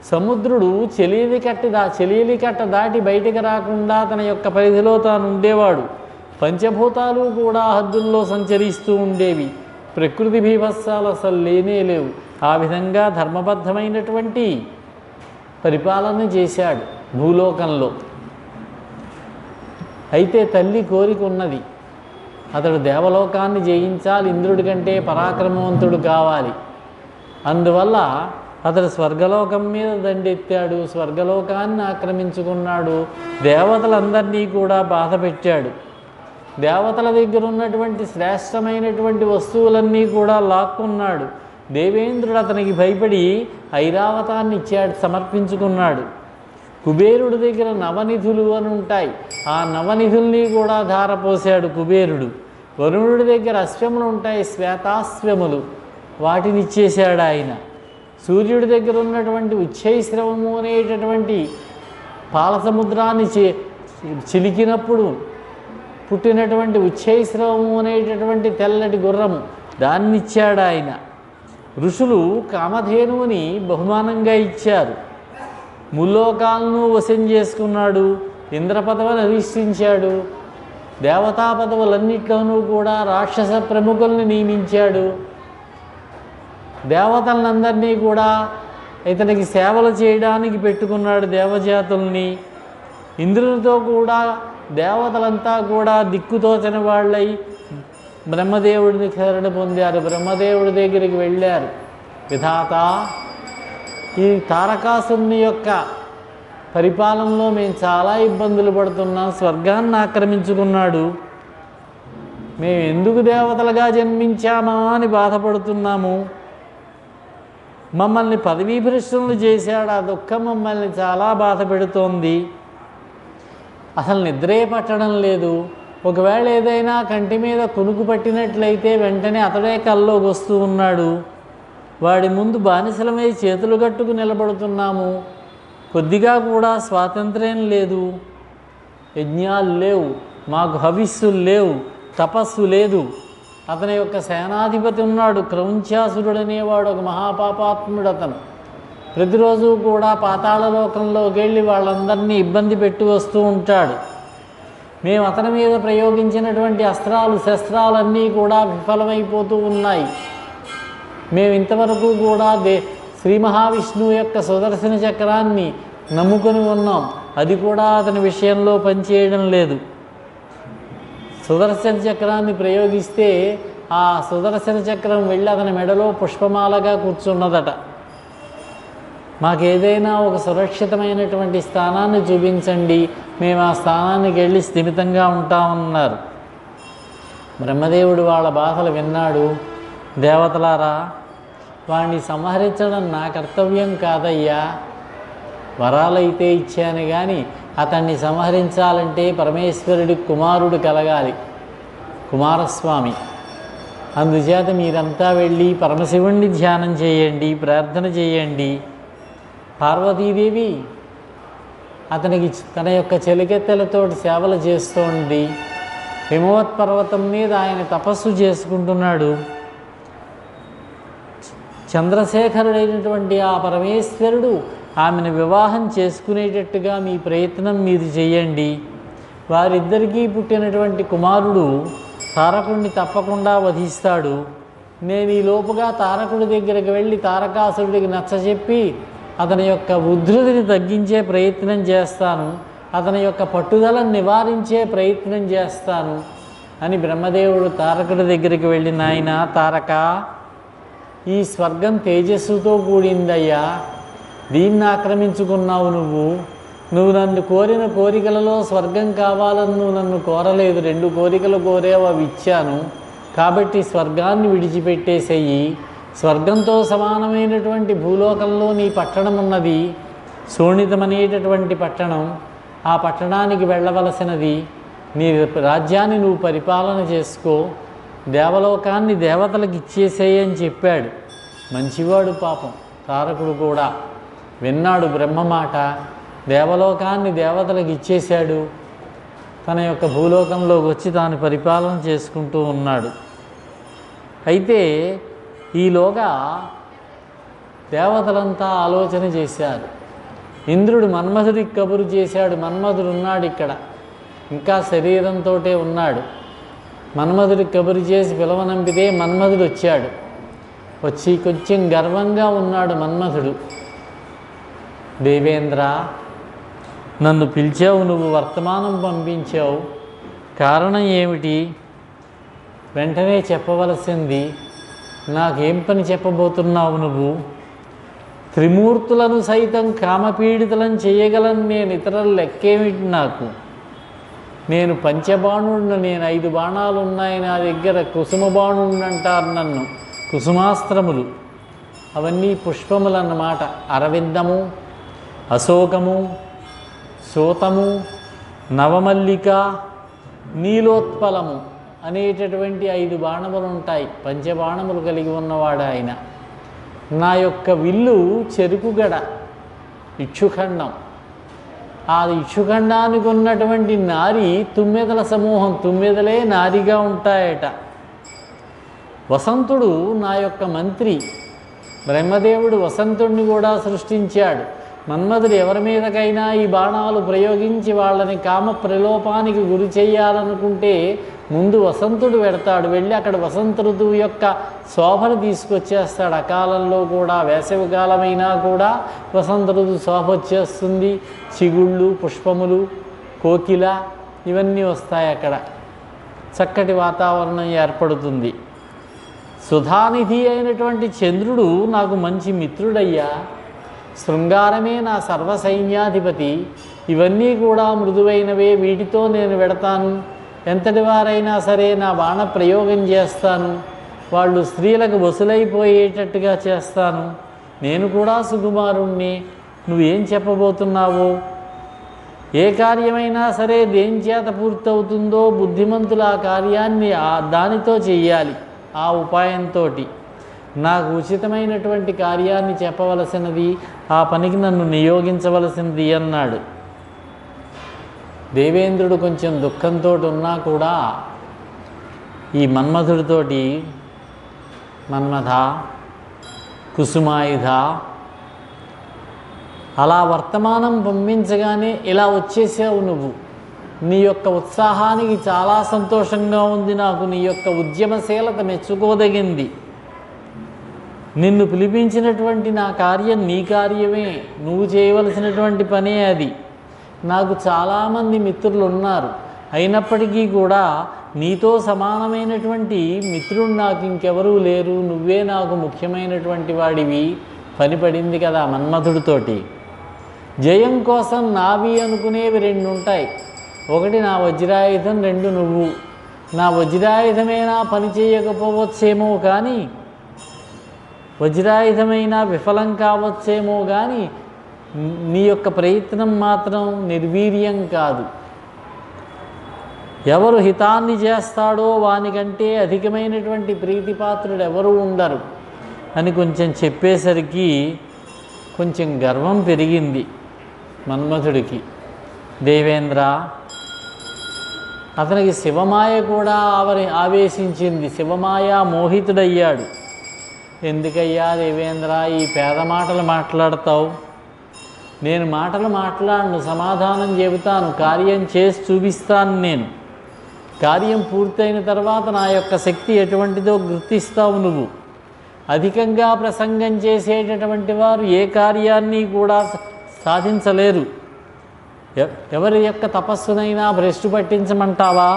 సముద్రుడు చెలియలి కట్ట దాటి బయటికి రాకుండా తన యొక్క పరిధిలో తాను ఉండేవాడు. పంచభూతాలు కూడా హద్దుల్లో సంచరిస్తూ ఉండేవి. ప్రకృతి బీభత్సాలు అసలు లేనే లేవు. ఆ విధంగా ధర్మబద్ధమైనటువంటి పరిపాలన చేశాడు భూలోకంలో. అయితే తల్లి కోరిక ఉన్నది. అతడు దేవలోకాన్ని జయించాలి, ఇంద్రుడి కంటే పరాక్రమవంతుడు కావాలి. అందువల్ల అతడు స్వర్గలోకం మీద దండెత్తాడు, స్వర్గలోకాన్ని ఆక్రమించుకున్నాడు. దేవతలందరినీ కూడా బాధ పెట్టాడు. దేవతల దగ్గర ఉన్నటువంటి శ్రేష్టమైనటువంటి వస్తువులన్నీ కూడా లాక్కున్నాడు. దేవేంద్రుడు అతనికి భయపడి ఐరావతాన్ని ఇచ్చాడు, సమర్పించుకున్నాడు. కుబేరుడి దగ్గర నవనిధులు అని ఉంటాయి, ఆ నవనిధుల్ని కూడా ధారపోశాడు కుబేరుడు. వరుణుడి దగ్గర అశ్వములు ఉంటాయి, శ్వేతాశ్వములు, వాటిని ఇచ్చేశాడు ఆయన. సూర్యుడి దగ్గర ఉన్నటువంటి ఉచ్చైశ్రవము అనేటటువంటి పాలసముద్రాన్ని చిలికినప్పుడు పుట్టినటువంటి ఉచ్చైశ్రవము అనేటటువంటి తెల్లటి గుర్రము, దాన్ని ఇచ్చాడు ఆయన. ఋషులు కామధేనువుని బహుమానంగా ఇచ్చారు. ముల్లోకాలను వశం చేసుకున్నాడు, ఇంద్ర పదవిని అధిష్ఠించాడు, దేవతా పదవులన్నిట్లోనూ కూడా రాక్షస ప్రముఖుల్ని నియమించాడు. దేవతలందరినీ కూడా ఇతనికి సేవలు చేయడానికి పెట్టుకున్నాడు, దేవజాతుల్ని. ఇంద్రునితో కూడా దేవతలంతా కూడా దిక్కుతోచని వాళ్ళై బ్రహ్మదేవుడిని శరణ పొందారు. బ్రహ్మదేవుడి దగ్గరికి వెళ్ళారు. విధాత, ఈ తారకాసురుని యొక్క పరిపాలనలో మేము చాలా ఇబ్బందులు పడుతున్నాం, స్వర్గాన్ని ఆక్రమించుకున్నాడు, మేము ఎందుకు దేవతలుగా జన్మించామా అని బాధపడుతున్నాము, మమ్మల్ని పదవీభ్రష్టులు చేశాడు, ఆ దుఃఖం మమ్మల్ని చాలా బాధ పెడుతోంది, అసలు నిద్రే పట్టడం లేదు, ఒకవేళ ఏదైనా కంటి మీద కునుకు పట్టినట్లయితే వెంటనే అతడే కల్లోకి వస్తూ ఉన్నాడు, వాడి ముందు బానిసలమై చేతులు కట్టుకు నిలబడుతున్నాము, కొద్దిగా కూడా స్వాతంత్ర్యం లేదు, యజ్ఞాలు లేవు, మాకు హవిస్సులు లేవు, తపస్సు లేదు. అతని యొక్క సేనాధిపతి ఉన్నాడు, క్రౌంచాసురుడు అనేవాడు, ఒక మహాపాపాత్ముడు. అతను ప్రతిరోజు కూడా పాతాళలోకంలోకి వెళ్ళి వాళ్ళందరినీ ఇబ్బంది పెట్టి వస్తూ ఉంటాడు. మేము అతని మీద ప్రయోగించినటువంటి అస్త్రాలు శస్త్రాలన్నీ కూడా విఫలమైపోతూ ఉన్నాయి. మేము ఇంతవరకు కూడా శ్రీ మహావిష్ణువు యొక్క సుదర్శన చక్రాన్ని నమ్ముకొని ఉన్నాం, అది కూడా అతని విషయంలో పనిచేయడం లేదు. సుదర్శన చక్రాన్ని ప్రయోగిస్తే ఆ సుదర్శన చక్రం వెళ్ళి అతని మెడలో పుష్పమాలగా కూర్చున్నదట. మాకేదైనా ఒక సురక్షితమైనటువంటి స్థానాన్ని చూపించండి, మేము ఆ స్థానానికి వెళ్ళి స్థిమితంగా ఉంటామన్నారు. బ్రహ్మదేవుడు వాళ్ళ బాధలు విన్నాడు. దేవతలారా, వాణ్ణి సంహరించడం నా కర్తవ్యం కాదయ్యా, వరాలైతే ఇచ్చాను కానీ అతన్ని సంహరించాలంటే పరమేశ్వరుడి కుమారుడు కలగాలి, కుమారస్వామి. అందుచేత మీరంతా వెళ్ళి పరమశివుణ్ణి ధ్యానం చేయండి, ప్రార్థన చేయండి. పార్వతీదేవి అతనికి తన యొక్క చెలికెత్తెలతో సేవలు చేస్తోంది. హిమవత్ పర్వతం మీద ఆయన తపస్సు చేసుకుంటున్నాడు. చంద్రశేఖరుడైనటువంటి ఆ పరమేశ్వరుడు ఆమెను వివాహం చేసుకునేటట్టుగా మీ ప్రయత్నం మీరు చేయండి. వారిద్దరికీ పుట్టినటువంటి కుమారుడు తారకుడిని తప్పకుండా వధిస్తాడు. నేను ఈ లోపుగా తారకుడి దగ్గరికి వెళ్ళి తారకాసురుడికి నచ్చజెప్పి అతని యొక్క ఉద్ధృతిని తగ్గించే ప్రయత్నం చేస్తాను, అతని యొక్క పట్టుదలను నివారించే ప్రయత్నం చేస్తాను అని బ్రహ్మదేవుడు తారకుడి దగ్గరికి వెళ్ళి, నాయన తారక, ఈ స్వర్గం తేజస్సుతో కూడిందయ్యా, దీన్ని ఆక్రమించుకున్నావు నువ్వు నన్ను కోరిన కోరికలలో స్వర్గం కావాలని నువ్వు నన్ను కోరలేదు, 2 కోరికలు కోరేవు, అవి ఇచ్చాను, కాబట్టి స్వర్గాన్ని విడిచిపెట్టేసేయి. స్వర్గంతో సమానమైనటువంటి భూలోకంలో నీ పట్టణం ఉన్నది, శోణితమనేటటువంటి పట్టణం. ఆ పట్టణానికి వెళ్ళవలసినది, నీ రాజ్యాన్ని నువ్వు పరిపాలన చేసుకో, దేవలోకాన్ని దేవతలకు ఇచ్చేసేయని చెప్పాడు. మంచివాడు పాపం తారకుడు కూడా విన్నాడు బ్రహ్మ మాట, దేవలోకాన్ని దేవతలకు ఇచ్చేశాడు. తన యొక్క భూలోకంలోకి వచ్చి తాను పరిపాలన చేసుకుంటూ ఉన్నాడు. అయితే ఈలోగా దేవతలంతా ఆలోచన చేశారు. ఇంద్రుడు మన్మధుడికి కబురు చేశాడు. మన్మధుడు ఉన్నాడు ఇక్కడ, ఇంకా శరీరంతో ఉన్నాడు. మన్మధుడికి కబురు చేసి పిలవనంపితే మన్మధుడు వచ్చాడు. వచ్చి కొంచెం గర్వంగా ఉన్నాడు మన్మధుడు. దేవేంద్ర, నన్ను పిలిచావు, నువ్వు వర్తమానం పంపించావు, కారణం ఏమిటి? వెంటనే చెప్పవలసింది. నాకేం పని చెప్పబోతున్నావు నువ్వు? త్రిమూర్తులను సైతం కామపీడితులను చేయగలను నేను, ఇతరుల లెక్కేమిటి నాకు? నేను పంచబాణుడిని, నేను 5 బాణాలు ఉన్నాయి నా దగ్గర, కుసుమ బాణుడిని అంటారు నన్ను, కుసుమాస్త్రములు. అవన్నీ పుష్పములు అన్నమాట. అరవిందము, అశోకము, సోతము, నవమల్లిక, నీలోత్పలము అనేటటువంటి 5 బాణములు ఉంటాయి. పంచబాణములు కలిగి ఉన్నవాడు ఆయన. నా యొక్క విల్లు చెరుకుగడ, ఇక్షుఖండం. ఆ ఇక్షుఖండానికి ఉన్నటువంటి నారి తుమ్మెదల సమూహం. తుమ్మెదలే నారిగా ఉంటాయట. వసంతుడు నా యొక్క మంత్రి. బ్రహ్మదేవుడు వసంతుడిని కూడా సృష్టించాడు. మన్మధుడు ఎవరి మీదకైనా ఈ బాణాలు ప్రయోగించి వాళ్ళని కామ ప్రలోపానికి గురి చేయాలనుకుంటే ముందు వసంతుడు వెడతాడు. వెళ్ళి అక్కడ వసంత ఋతువు యొక్క శోభను తీసుకొచ్చేస్తాడు. అకాలంలో కూడా, వేసవి కాలమైనా కూడా వసంత ఋతువు శోభ వచ్చేస్తుంది. చిగుళ్ళు, పుష్పములు, కోకిల ఇవన్నీ వస్తాయి. అక్కడ చక్కటి వాతావరణం ఏర్పడుతుంది. సుధానిధి అయినటువంటి చంద్రుడు నాకు మంచి మిత్రుడయ్యా. శృంగారమే నా సర్వసైన్యాధిపతి. ఇవన్నీ కూడా మృదువైనవే. వీటితో నేను వెడతాను. ఎంతటి వారైనా సరే నా బాణ ప్రయోగం చేస్తాను. వాళ్ళు స్త్రీలకు వసులైపోయేటట్టుగా చేస్తాను. నేను కూడా సుకుమారుణ్ణి. నువ్వేం చెప్పబోతున్నావో? ఏ కార్యమైనా సరే దేని చేత పూర్తవుతుందో బుద్ధిమంతులు ఆ కార్యాన్ని దానితో చెయ్యాలి. ఆ ఉపాయంతో నాకు ఉచితమైనటువంటి కార్యాన్ని చెప్పవలసినది, ఆ పనికి నన్ను నియోగించవలసినది అన్నాడు. దేవేంద్రుడు కొంచెం దుఃఖంతో ఉన్నా కూడా ఈ మన్మధుడితోటి, మన్మథ, కుసుమాయుధ అలా వర్తమానం పంపించగానే ఇలా వచ్చేసావు నువ్వు. నీ యొక్క ఉత్సాహానికి చాలా సంతోషంగా ఉంది నాకు. నీ యొక్క ఉద్యమశీలత మెచ్చుకోదగింది. నిన్ను పిలిపించినటువంటి నా కార్యం నీ కార్యమే. నువ్వు చేయవలసినటువంటి పనే అది. నాకు చాలామంది మిత్రులు ఉన్నారు. అయినప్పటికీ కూడా నీతో సమానమైనటువంటి మిత్రుడు నాకు ఇంకెవరూ లేరు. నువ్వే నాకు ముఖ్యమైనటువంటి వాడివి. పని పడింది కదా మన్మధుడితోటి. జయం కోసం నావి అనుకునేవి 2 ఉంటాయి. ఒకటి నా వజ్రాయుధం, 2 నువ్వు. నా వజ్రాయుధమైనా పని చేయకపోవచ్చేమో కానీ, వజ్రాయుధమైనా విఫలం కావచ్చేమో కానీ నీ యొక్క ప్రయత్నం మాత్రం నిర్వీర్యం కాదు. ఎవరు హితాన్ని చేస్తాడో వానికంటే అధికమైనటువంటి ప్రీతిపాత్రుడు ఎవరు ఉండరు అని కొంచెం చెప్పేసరికి కొంచెం గర్వం పెరిగింది మన్మథుడికి. దేవేంద్ర, అతనికి శివమాయ కూడా ఆవేశించింది. శివమాయ మోహితుడయ్యాడు. ఎందుకయ్యా దేవేంద్ర ఈ పేద మాటలు మాట్లాడతావు? నేను మాటలు మాట్లాడను, సమాధానం చెబుతాను. కార్యం చేసి చూపిస్తాను. నేను కార్యం పూర్తయిన తర్వాత నా యొక్క శక్తి ఎటువంటిదో గుర్తిస్తావు నువ్వు. అధికంగా ప్రసంగం చేసేటటువంటి వారు ఏ కార్యాన్ని కూడా సాధించలేరు. ఎవరి యొక్క తపస్సునైనా భ్రష్టు పట్టించమంటావా?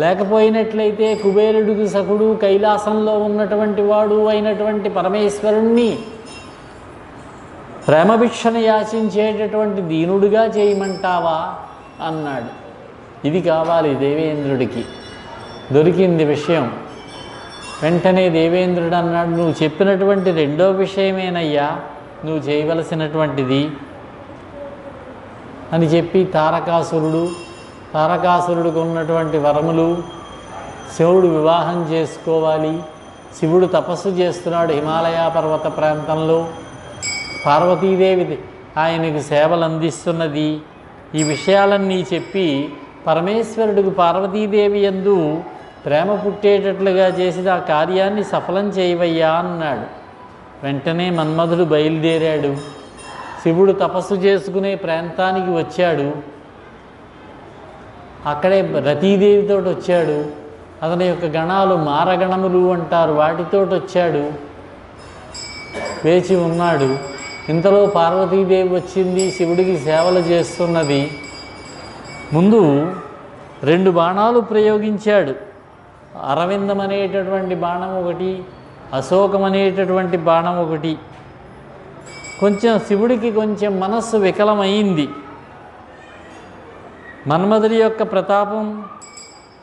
లేకపోయినట్లయితే కుబేరుడికి సఖుడు, కైలాసంలో ఉన్నటువంటి వాడు అయినటువంటి పరమేశ్వరుణ్ణి ప్రేమభిక్షణ యాచించేటటువంటి దీనుడిగా చేయమంటావా అన్నాడు. ఇది కావాలి దేవేంద్రుడికి. దొరికింది విషయం. వెంటనే దేవేంద్రుడు అన్నాడు, నువ్వు చెప్పినటువంటి 2వ విషయమేనయ్యా నువ్వు చేయవలసినటువంటిది అని చెప్పి తారకాసురుడికి ఉన్నటువంటి వరములు, శివుడు వివాహం చేసుకోవాలి. శివుడు తపస్సు చేస్తున్నాడు హిమాలయ పర్వత ప్రాంతంలో. పార్వతీదేవి ఆయనకు సేవలు అందిస్తున్నది. ఈ విషయాలన్నీ చెప్పి పరమేశ్వరుడికి పార్వతీదేవి యందు ప్రేమ పుట్టేటట్లుగా చేసిన ఆ కార్యాన్ని సఫలం చేయవయ్యా అన్నాడు. వెంటనే మన్మధుడు బయలుదేరాడు. శివుడు తపస్సు చేసుకునే ప్రాంతానికి వచ్చాడు. అక్కడే రతీదేవితో వచ్చాడు. అతని యొక్క గణాలు మారగణములు అంటారు, వాటితో వచ్చాడు. వేచి ఉన్నాడు. ఇంతలో పార్వతీదేవి వచ్చింది, శివుడికి సేవలు చేస్తున్నది. ముందు 2 బాణాలు ప్రయోగించాడు. అరవిందం అనేటటువంటి బాణం ఒకటి, అశోకం అనేటటువంటి బాణం ఒకటి. కొంచెం శివుడికి కొంచెం మనస్సు వికలమైంది. మన్మధుడి యొక్క ప్రతాపం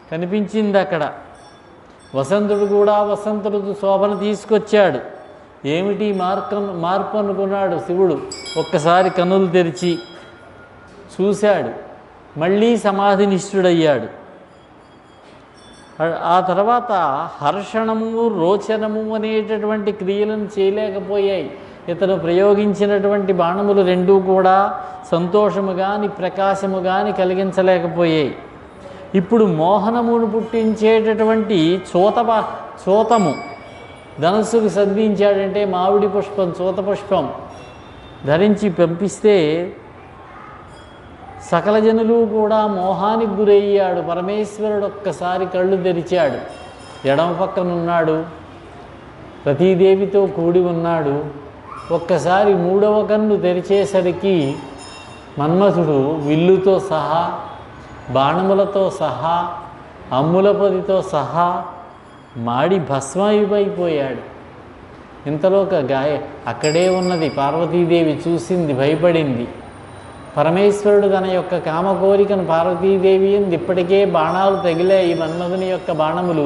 కనిపించింది అక్కడ. వసంతుడు కూడా వసంత ఋతు శోభను తీసుకొచ్చాడు. ఏమిటి మార్పు అనుకున్నాడు శివుడు. ఒక్కసారి కన్నులు తెరిచి చూశాడు, మళ్ళీ సమాధినిష్ఠుడయ్యాడు. ఆ తర్వాత హర్షణము రోచనము అనేటటువంటి క్రియలను చేయలేకపోయాయి. ఇతను ప్రయోగించినటువంటి బాణములు రెండూ కూడా సంతోషము కానీ ప్రకాశము కానీ కలిగించలేకపోయాయి. ఇప్పుడు మోహనమును పుట్టించేటటువంటి చూతము ధనస్సుకు సంధించాడంటే మామిడి పుష్పం, చూత పుష్పం ధరించి పంపిస్తే సకల జనులు కూడా మోహానికి గురయ్యాడు. పరమేశ్వరుడు ఒక్కసారి కళ్ళు తెరిచాడు. ఎడమ పక్కన ఉన్నాడు, రతీదేవితో కూడి ఉన్నాడు. ఒక్కసారి మూడవ కన్ను తెరిచేసరికి మన్మథుడు విల్లుతో సహా, బాణములతో సహా, అమ్ముల పొదితో సహా మాడి భస్మైపోయాడు. ఇంతలో అక్కడే ఉన్నది పార్వతీదేవి చూసింది, భయపడింది. పరమేశ్వరుడు తన యొక్క కామ కోరికను పార్వతీదేవి ఇప్పటికే బాణాలు తగిలాయి. మన్మథుని యొక్క బాణములు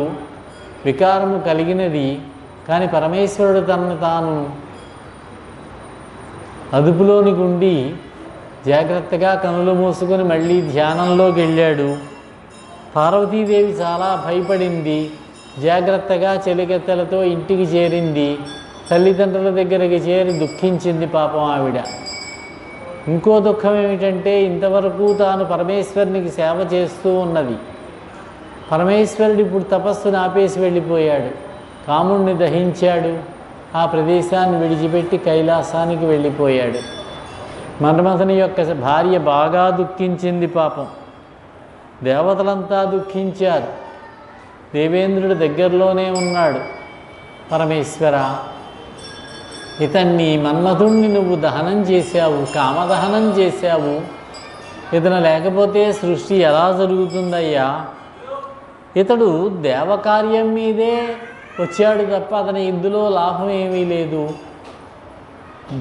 వికారము కలిగినది. కానీ పరమేశ్వరుడు తనను తాను అదుపులోనికి ఉండి జాగ్రత్తగా కనులు మూసుకొని మళ్ళీ ధ్యానంలోకి వెళ్ళాడు. పార్వతీదేవి చాలా భయపడింది. జాగ్రత్తగా చెలికెత్తలతో ఇంటికి చేరింది. తల్లిదండ్రుల దగ్గరికి చేరి దుఃఖించింది పాపం ఆవిడ. ఇంకో దుఃఖం ఏమిటంటే ఇంతవరకు తాను పరమేశ్వరునికి సేవ చేస్తూ ఉన్నది. పరమేశ్వరుడు ఇప్పుడు తపస్సును ఆపేసి వెళ్ళిపోయాడు. కాముణ్ణి దహించాడు. ఆ ప్రదేశాన్ని విడిచిపెట్టి కైలాసానికి వెళ్ళిపోయాడు. మన్మథుని యొక్క భార్య బాగా దుఃఖించింది పాపం. దేవతలంతా దుఃఖించారు. దేవేంద్రుడు దగ్గరలోనే ఉన్నాడు. పరమేశ్వర, ఇతన్ని మన్మథుణ్ణి నువ్వు దహనం చేశావు, కామదహనం చేశావు. ఇతను లేకపోతే సృష్టి ఎలా జరుగుతుందయ్యా? ఇతడు దేవకార్యం మీదే వచ్చాడు తప్ప అతని ఇందులో లాభం ఏమీ లేదు.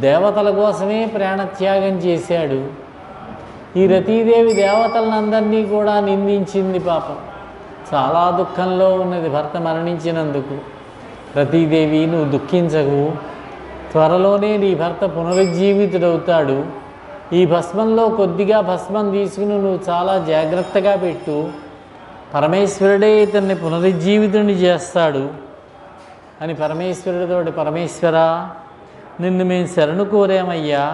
దేవతల కోసమే ప్రాణత్యాగం చేశాడు. ఈ రతీదేవి దేవతలందరినీ కూడా నిందించింది పాపం. చాలా దుఃఖంలో ఉన్నది భర్త మరణించినందుకు. రతీదేవి, నువ్వు దుఃఖించకు, త్వరలోనే నీ భర్త పునరుజ్జీవితుడవుతాడు. ఈ భస్మంలో కొద్దిగా భస్మం తీసుకుని నువ్వు చాలా జాగ్రత్తగా పెట్టు. పరమేశ్వరుడే ఇతన్ని పునరుజ్జీవితుడిని చేస్తాడు అని పరమేశ్వరుడితోటి, పరమేశ్వర, నిన్ను మేము శరణు కోరామయ్యా.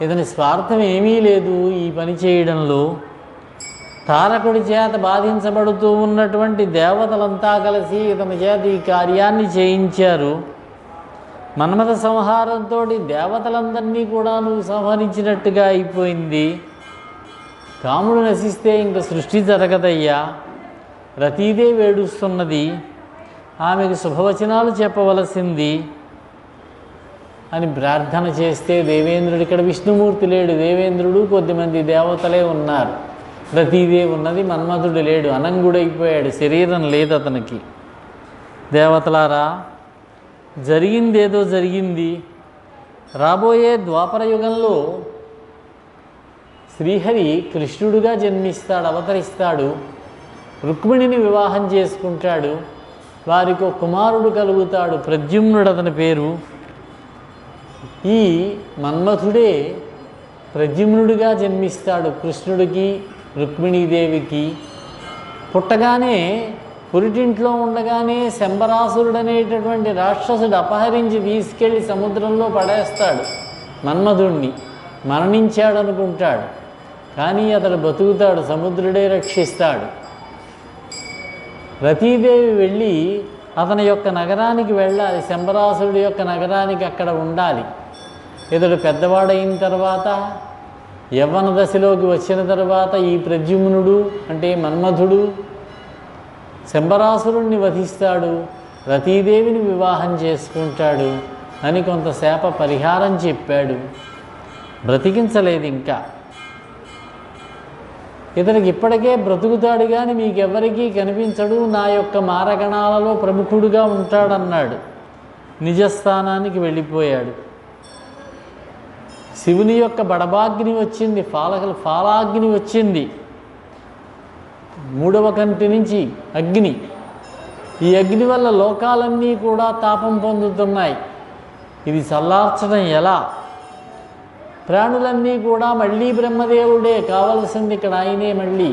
ఇతని స్వార్థం ఏమీ లేదు ఈ పని చేయడంలో. తారకుడి చేత బాధించబడుతూ ఉన్నటువంటి దేవతలంతా కలిసి ఇతని చేత ఈ కార్యాన్ని చేయించారు. మన్మథ సంహారంతో దేవతలందరినీ కూడా నువ్వు సంహరించినట్టుగా అయిపోయింది. కాముడు నశిస్తే ఇంక సృష్టి జరగదయ్యా. రతీదేవి ఏడుస్తున్నది, ఆమెకు శుభవచనాలు చెప్పవలసింది అని ప్రార్థన చేస్తే దేవేంద్రుడు, ఇక్కడ విష్ణుమూర్తి లేడు, దేవేంద్రుడు కొద్దిమంది దేవతలే ఉన్నారు. రతీదేవి ఉన్నది, మన్మథుడు లేడు, అనంగుడైపోయాడు, శరీరం లేదు అతనికి. దేవతలారా, జరిగిందేదో జరిగింది. రాబోయే ద్వాపర యుగంలో శ్రీహరి కృష్ణుడుగా జన్మిస్తాడు, అవతరిస్తాడు. రుక్మిణిని వివాహం చేసుకుంటాడు. వారికి ఒక కుమారుడు కలుగుతాడు, ప్రద్యుమ్నుడు అతని పేరు. ఈ మన్మథుడే ప్రద్యుమ్నుడిగా జన్మిస్తాడు కృష్ణుడికి, రుక్మిణీదేవికి. పుట్టగానే పురిటింట్లో ఉండగానే శంబరాసురుడు అనేటటువంటి రాక్షసుడు అపహరించి తీసుకెళ్ళి సముద్రంలో పడేస్తాడు మన్మథుణ్ణి. మరణించాడు అనుకుంటాడు, కానీ అతడు బతుకుతాడు, సముద్రుడే రక్షిస్తాడు. రతీదేవి వెళ్ళి అతని యొక్క నగరానికి వెళ్ళాలి, శంబరాసురుడి యొక్క నగరానికి, అక్కడ ఉండాలి. ఇతడు పెద్దవాడైన తర్వాత, యవ్వన దశలోకి వచ్చిన తర్వాత ఈ ప్రద్యుమ్నుడు అంటే మన్మథుడు శంబరాసురుణ్ణి వధిస్తాడు, రతీదేవిని వివాహం చేసుకుంటాడు అని కొంత శాప పరిహారం చెప్పాడు. బ్రతికించలేదు ఇంకా. ఇతనికి ఇప్పటికే బ్రతుకుతాడు కానీ మీకెవ్వరికీ కనిపించడు, నా యొక్క మారగణాలలో ప్రముఖుడుగా ఉంటాడన్నాడు. నిజస్థానానికి వెళ్ళిపోయాడు. శివుని యొక్క బడబాగ్ని వచ్చింది, ఫాలాగ్ని వచ్చింది, మూడవ కంటి నుంచి అగ్ని. ఈ అగ్ని వల్ల లోకాలన్నీ కూడా తాపం పొందుతున్నాయి. ఇది చల్లార్చడం ఎలా? ప్రాణులన్నీ కూడా మళ్ళీ బ్రహ్మదేవుడే కావలసింది ఇక్కడ, ఆయనే మళ్ళీ.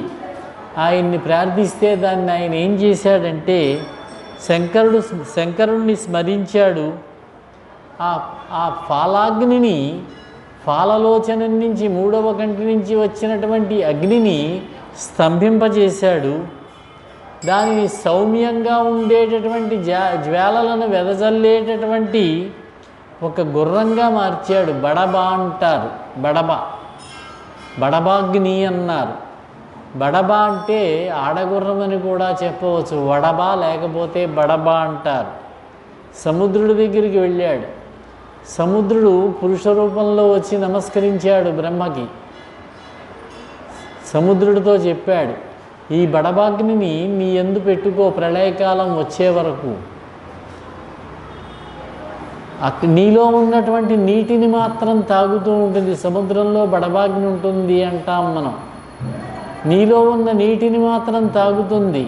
ఆయన్ని ప్రార్థిస్తే దాన్ని ఆయన ఏం చేశాడంటే శంకరుణ్ణి స్మరించాడు. ఆ ఫాలాగ్నిని, ఫాలలోచనం నుంచి మూడవ కంటి నుంచి వచ్చినటువంటి అగ్నిని స్తంభింపజేశాడు. దానిని సౌమ్యంగా ఉండేటటువంటి జ్వాలలను వెదజల్లేటటువంటి ఒక గుర్రంగా మార్చాడు. బడబ అంటారు, బడబాగ్ని అన్నారు. బడబ అంటే ఆడగుర్రం అని కూడా చెప్పవచ్చు, వడబ లేకపోతే బడబ అంటారు. సముద్రుడి దగ్గరికి వెళ్ళాడు. సముద్రుడు పురుష రూపంలో వచ్చి నమస్కరించాడు బ్రహ్మకి. సముద్రుడితో చెప్పాడు, ఈ బడబాగ్నిని నీ యందు పెట్టుకో ప్రళయకాలం వచ్చే వరకు. నీలో ఉన్నటువంటి నీటిని మాత్రం తాగుతూ ఉంటుంది. సముద్రంలో బడబాగ్ని ఉంటుంది అంటాం మనం. నీలో ఉన్న నీటిని మాత్రం తాగుతుంది,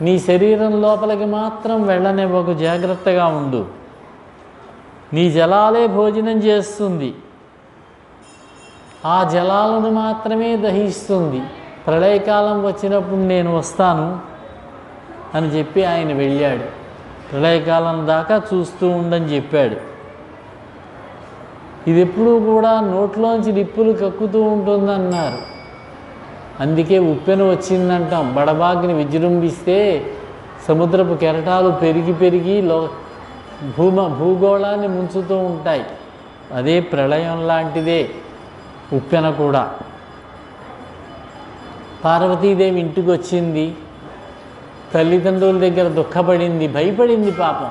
నీ శరీరం లోపలికి మాత్రం వెళ్ళనివ్వకు, జాగ్రత్తగా ఉండు. నీ జలాలే భోజనం చేస్తుంది, ఆ జలాలను మాత్రమే దహిస్తుంది. ప్రళయకాలం వచ్చినప్పుడు నేను వస్తాను అని చెప్పి ఆయన వెళ్ళాడు. ప్రళయకాలం దాకా చూస్తూ ఉండని చెప్పాడు. ఇది ఎప్పుడూ కూడా నోట్లోంచి నిప్పులు కక్కుతూ ఉంటుందన్నారు. అందుకే ఉప్పెన వచ్చిందంటాం. బడబాగ్ని విజృంభిస్తే సముద్రపు కెరటాలు పెరిగి పెరిగి భూగోళాన్ని ముంచుతూ ఉంటాయి. అదే ప్రళయం లాంటిదే ఉప్పెన కూడా. పార్వతీదేవి ఇంటికి వచ్చింది. తల్లిదండ్రుల దగ్గర దుఃఖపడింది, భయపడింది పాపం.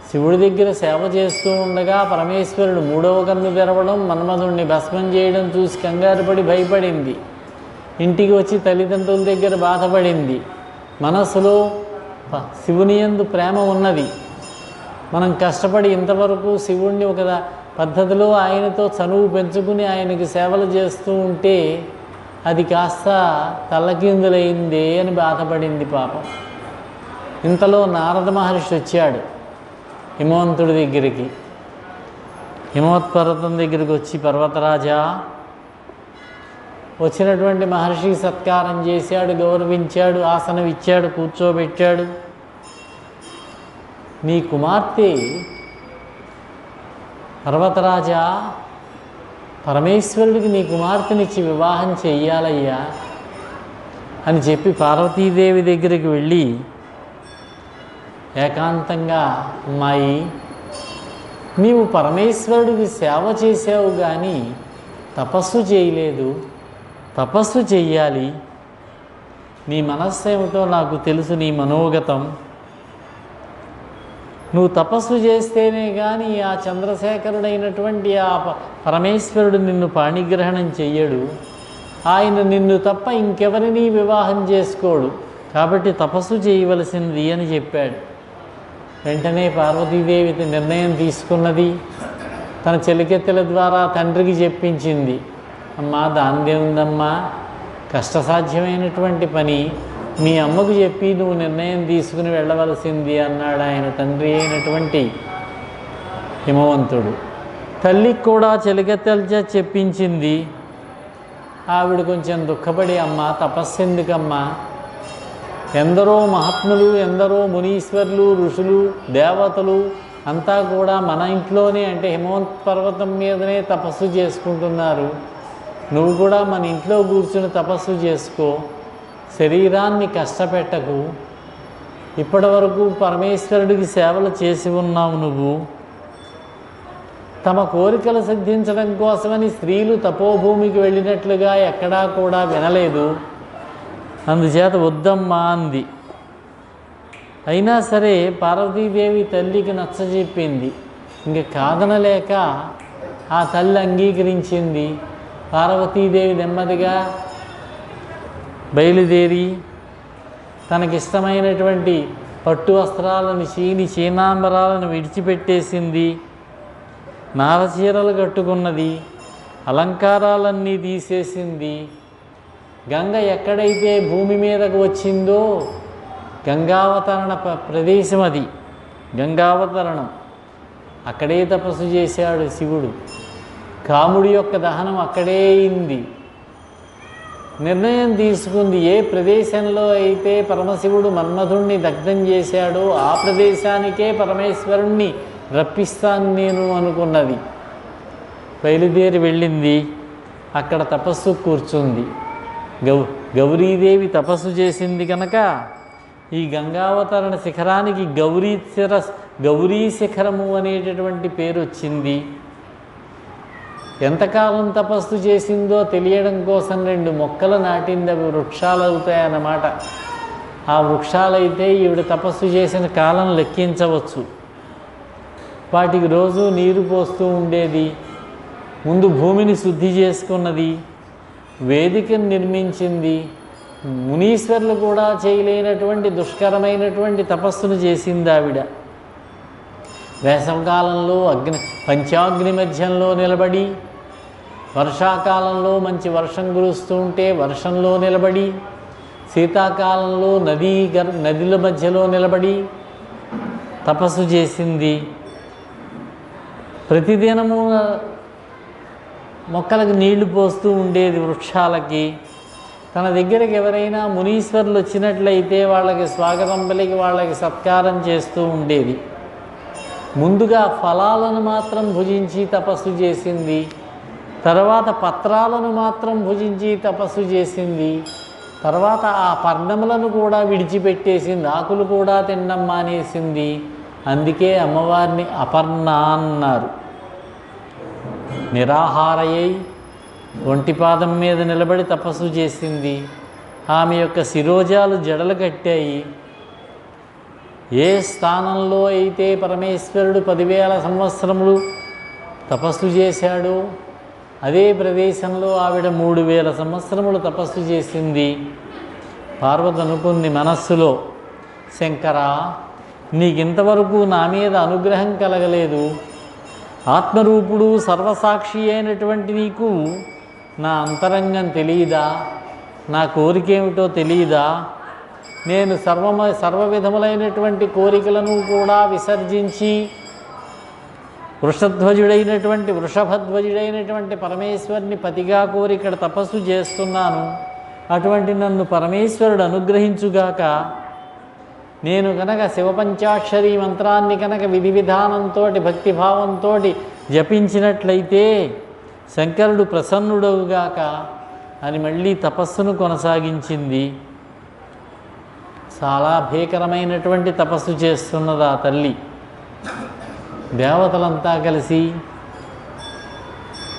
శివుడి దగ్గర సేవ చేస్తూ ఉండగా పరమేశ్వరుడు మూడవ కన్ను తెరవడం, మన్మధుడిని భస్మం చేయడం చూసి కంగారు పడి భయపడింది. ఇంటికి వచ్చి తల్లిదండ్రుల దగ్గర బాధపడింది. మనసులో శివుని యందు ప్రేమ ఉన్నది. మనం కష్టపడి ఇంతవరకు శివుణ్ణి ఒక పద్ధతిలో ఆయనతో చనువు పెంచుకుని ఆయనకి సేవలు చేస్తూ ఉంటే అది కాస్త తల్లకిందులైందే అని బాధపడింది పాపం. ఇంతలో నారద మహర్షి వచ్చాడు హిమవంతుడి దగ్గరికి. హిమవత్పర్వతం దగ్గరికి వచ్చి, పర్వతరాజా, వచ్చినటువంటి మహర్షికి సత్కారం చేశాడు, గౌరవించాడు, ఆసనం ఇచ్చాడు, కూర్చోబెట్టాడు. నీ కుమార్తె పర్వతరాజా, పరమేశ్వరుడికి నీ కుమార్తెనిచ్చి వివాహం చెయ్యాలయ్యా అని చెప్పి పార్వతీదేవి దగ్గరికి వెళ్ళి ఏకాంతంగా, అమ్మాయి, నీవు పరమేశ్వరుడికి సేవ చేసావు కానీ తపస్సు చేయలేదు. తపస్సు చెయ్యాలి. నీ మనస్సు ఏమిటో నాకు తెలుసు, నీ మనోగతం. నువ్వు తపస్సు చేస్తేనే కానీ ఆ చంద్రశేఖరుడైనటువంటి ఆ పరమేశ్వరుడు నిన్ను పాణిగ్రహణం చెయ్యడు. ఆయన నిన్ను తప్ప ఇంకెవరినీ వివాహం చేసుకోడు. కాబట్టి తపస్సు చేయవలసింది అని చెప్పాడు. వెంటనే పార్వతీదేవి నిర్ణయం తీసుకున్నది. తన చెలికెత్తెల ద్వారా తండ్రికి చెప్పించింది. అమ్మా, దానిదే ఉందమ్మా, కష్టసాధ్యమైనటువంటి పని, మీ అమ్మకు చెప్పి నువ్వు నిర్ణయం తీసుకుని వెళ్ళవలసింది అన్నాడు ఆయన తండ్రి అయినటువంటి హిమవంతుడు. తల్లికి కూడా చెలికెత్తెలచే చెప్పించింది. ఆవిడ కొంచెం దుఃఖపడి, అమ్మ, తపస్సెందుకమ్మా, ఎందరో మహాత్ములు, ఎందరో మునీశ్వరులు, ఋషులు, దేవతలు అంతా కూడా మన ఇంట్లోనే, అంటే హిమవంత్ పర్వతం మీదనే తపస్సు చేసుకుంటున్నారు. నువ్వు కూడా మన ఇంట్లో కూర్చుని తపస్సు చేసుకో, శరీరాన్ని కష్టపెట్టకు. ఇప్పటి వరకు పరమేశ్వరుడికి సేవలు చేసి ఉన్నావు నువ్వు. తమ కోరికలు సిద్ధించడం కోసమని స్త్రీలు తపోభూమికి వెళ్ళినట్లుగా ఎక్కడా కూడా వినలేదు. అందుచేత వద్దమ్మా అంది. అయినా సరే పార్వతీదేవి తల్లికి నచ్చజెప్పింది. ఇంక కాదనలేక ఆ తల్లి అంగీకరించింది. పార్వతీదేవి నెమ్మదిగా బయలుదేరి తనకిష్టమైనటువంటి పట్టు వస్త్రాలను, చీనాంబరాలను విడిచిపెట్టేసింది. నారచీరలు కట్టుకున్నది, అలంకారాలన్నీ తీసేసింది. గంగ ఎక్కడైతే భూమి మీదకు వచ్చిందో గంగావతరణ ప్రదేశం అది. గంగావతరణం అక్కడే తపస్సు చేశాడు శివుడు. కాముడి యొక్క దహనం అక్కడే అయింది. నిర్ణయం తీసుకుంది, ఏ ప్రదేశంలో అయితే పరమశివుడు మన్మధుణ్ణి దగ్ధం చేశాడో ఆ ప్రదేశానికే పరమేశ్వరుణ్ణి రప్పిస్తాను నేను అనుకున్నది. బయలుదేరి వెళ్ళింది. అక్కడ తపస్సు కూర్చుంది. గౌరీదేవి తపస్సు చేసింది కనుక ఈ గంగావతరణ శిఖరానికి గౌరీ శిఖరము అనేటటువంటి పేరు వచ్చింది. ఎంతకాలం తపస్సు చేసిందో తెలియడం కోసం 2 మొక్కలు నాటింది. అవి వృక్షాలు అవుతాయన్నమాట. ఆ వృక్షాలైతే ఈవిడ తపస్సు చేసిన కాలం లెక్కించవచ్చు. వాటికి రోజు నీరు పోస్తూ ఉండేది. ముందు భూమిని శుద్ధి చేసుకున్నది, వేదికను నిర్మించింది. మునీశ్వర్లు కూడా చేయలేనటువంటి దుష్కరమైనటువంటి తపస్సును చేసింది ఆవిడ. వేసవకాలంలో పంచాగ్ని మధ్యంలో నిలబడి, వర్షాకాలంలో మంచి వర్షం కురుస్తూ ఉంటే వర్షంలో నిలబడి, శీతాకాలంలో నదుల మధ్యలో నిలబడి తపస్సు చేసింది. ప్రతిదినము మొక్కలకు నీళ్లు పోస్తూ ఉండేది, వృక్షాలకి. తన దగ్గరికి ఎవరైనా మునీశ్వరులు వచ్చినట్లయితే వాళ్ళకి స్వాగతం పలికి వాళ్ళకి సత్కారం చేస్తూ ఉండేది. ముందుగా ఫలాలను మాత్రం భుజించి తపస్సు చేసింది. తర్వాత పత్రాలను మాత్రం భుజించి తపస్సు చేసింది. తర్వాత ఆ పర్ణములను కూడా విడిచిపెట్టేసింది, ఆకులు కూడా తినడం మానేసింది. అందుకే అమ్మవారిని అపర్ణ అన్నారు. నిరాహారయ్యి ఒంటిపాదం మీద నిలబడి తపస్సు చేసింది. ఆమె యొక్క శిరోజాలు జడలు కట్టాయి. ఏ స్థానంలో అయితే పరమేశ్వరుడు 10,000 సంవత్సరములు తపస్సు చేశాడో అదే ప్రదేశంలో ఆవిడ 3,000 సంవత్సరములు తపస్సు చేసింది. పార్వతి అనుకుంది మనస్సులో, శంకరా, నీకింతవరకు నా మీద అనుగ్రహం కలగలేదు. ఆత్మరూపుడు సర్వసాక్షి అయినటువంటి నీకు నా అంతరంగం తెలియదా? నా కోరికేమిటో తెలియదా? నేను సర్వ విధములైనటువంటి కోరికలను కూడా విసర్జించి వృషభధ్వజుడైనటువంటి పరమేశ్వరుని పతిగా కోరి ఇక్కడ తపస్సు చేస్తున్నాను. అటువంటి నన్ను పరమేశ్వరుడు అనుగ్రహించుగాక. నేను కనుక శివపంచాక్షరి మంత్రాన్ని కనుక విధి విధానంతో భక్తిభావంతో జపించినట్లయితే శంకరుడు ప్రసన్నుడవుగాక అని మళ్ళీ తపస్సును కొనసాగించింది. చాలా భీకరమైనటువంటి తపస్సు చేస్తున్నది ఆ తల్లి. దేవతలంతా కలిసి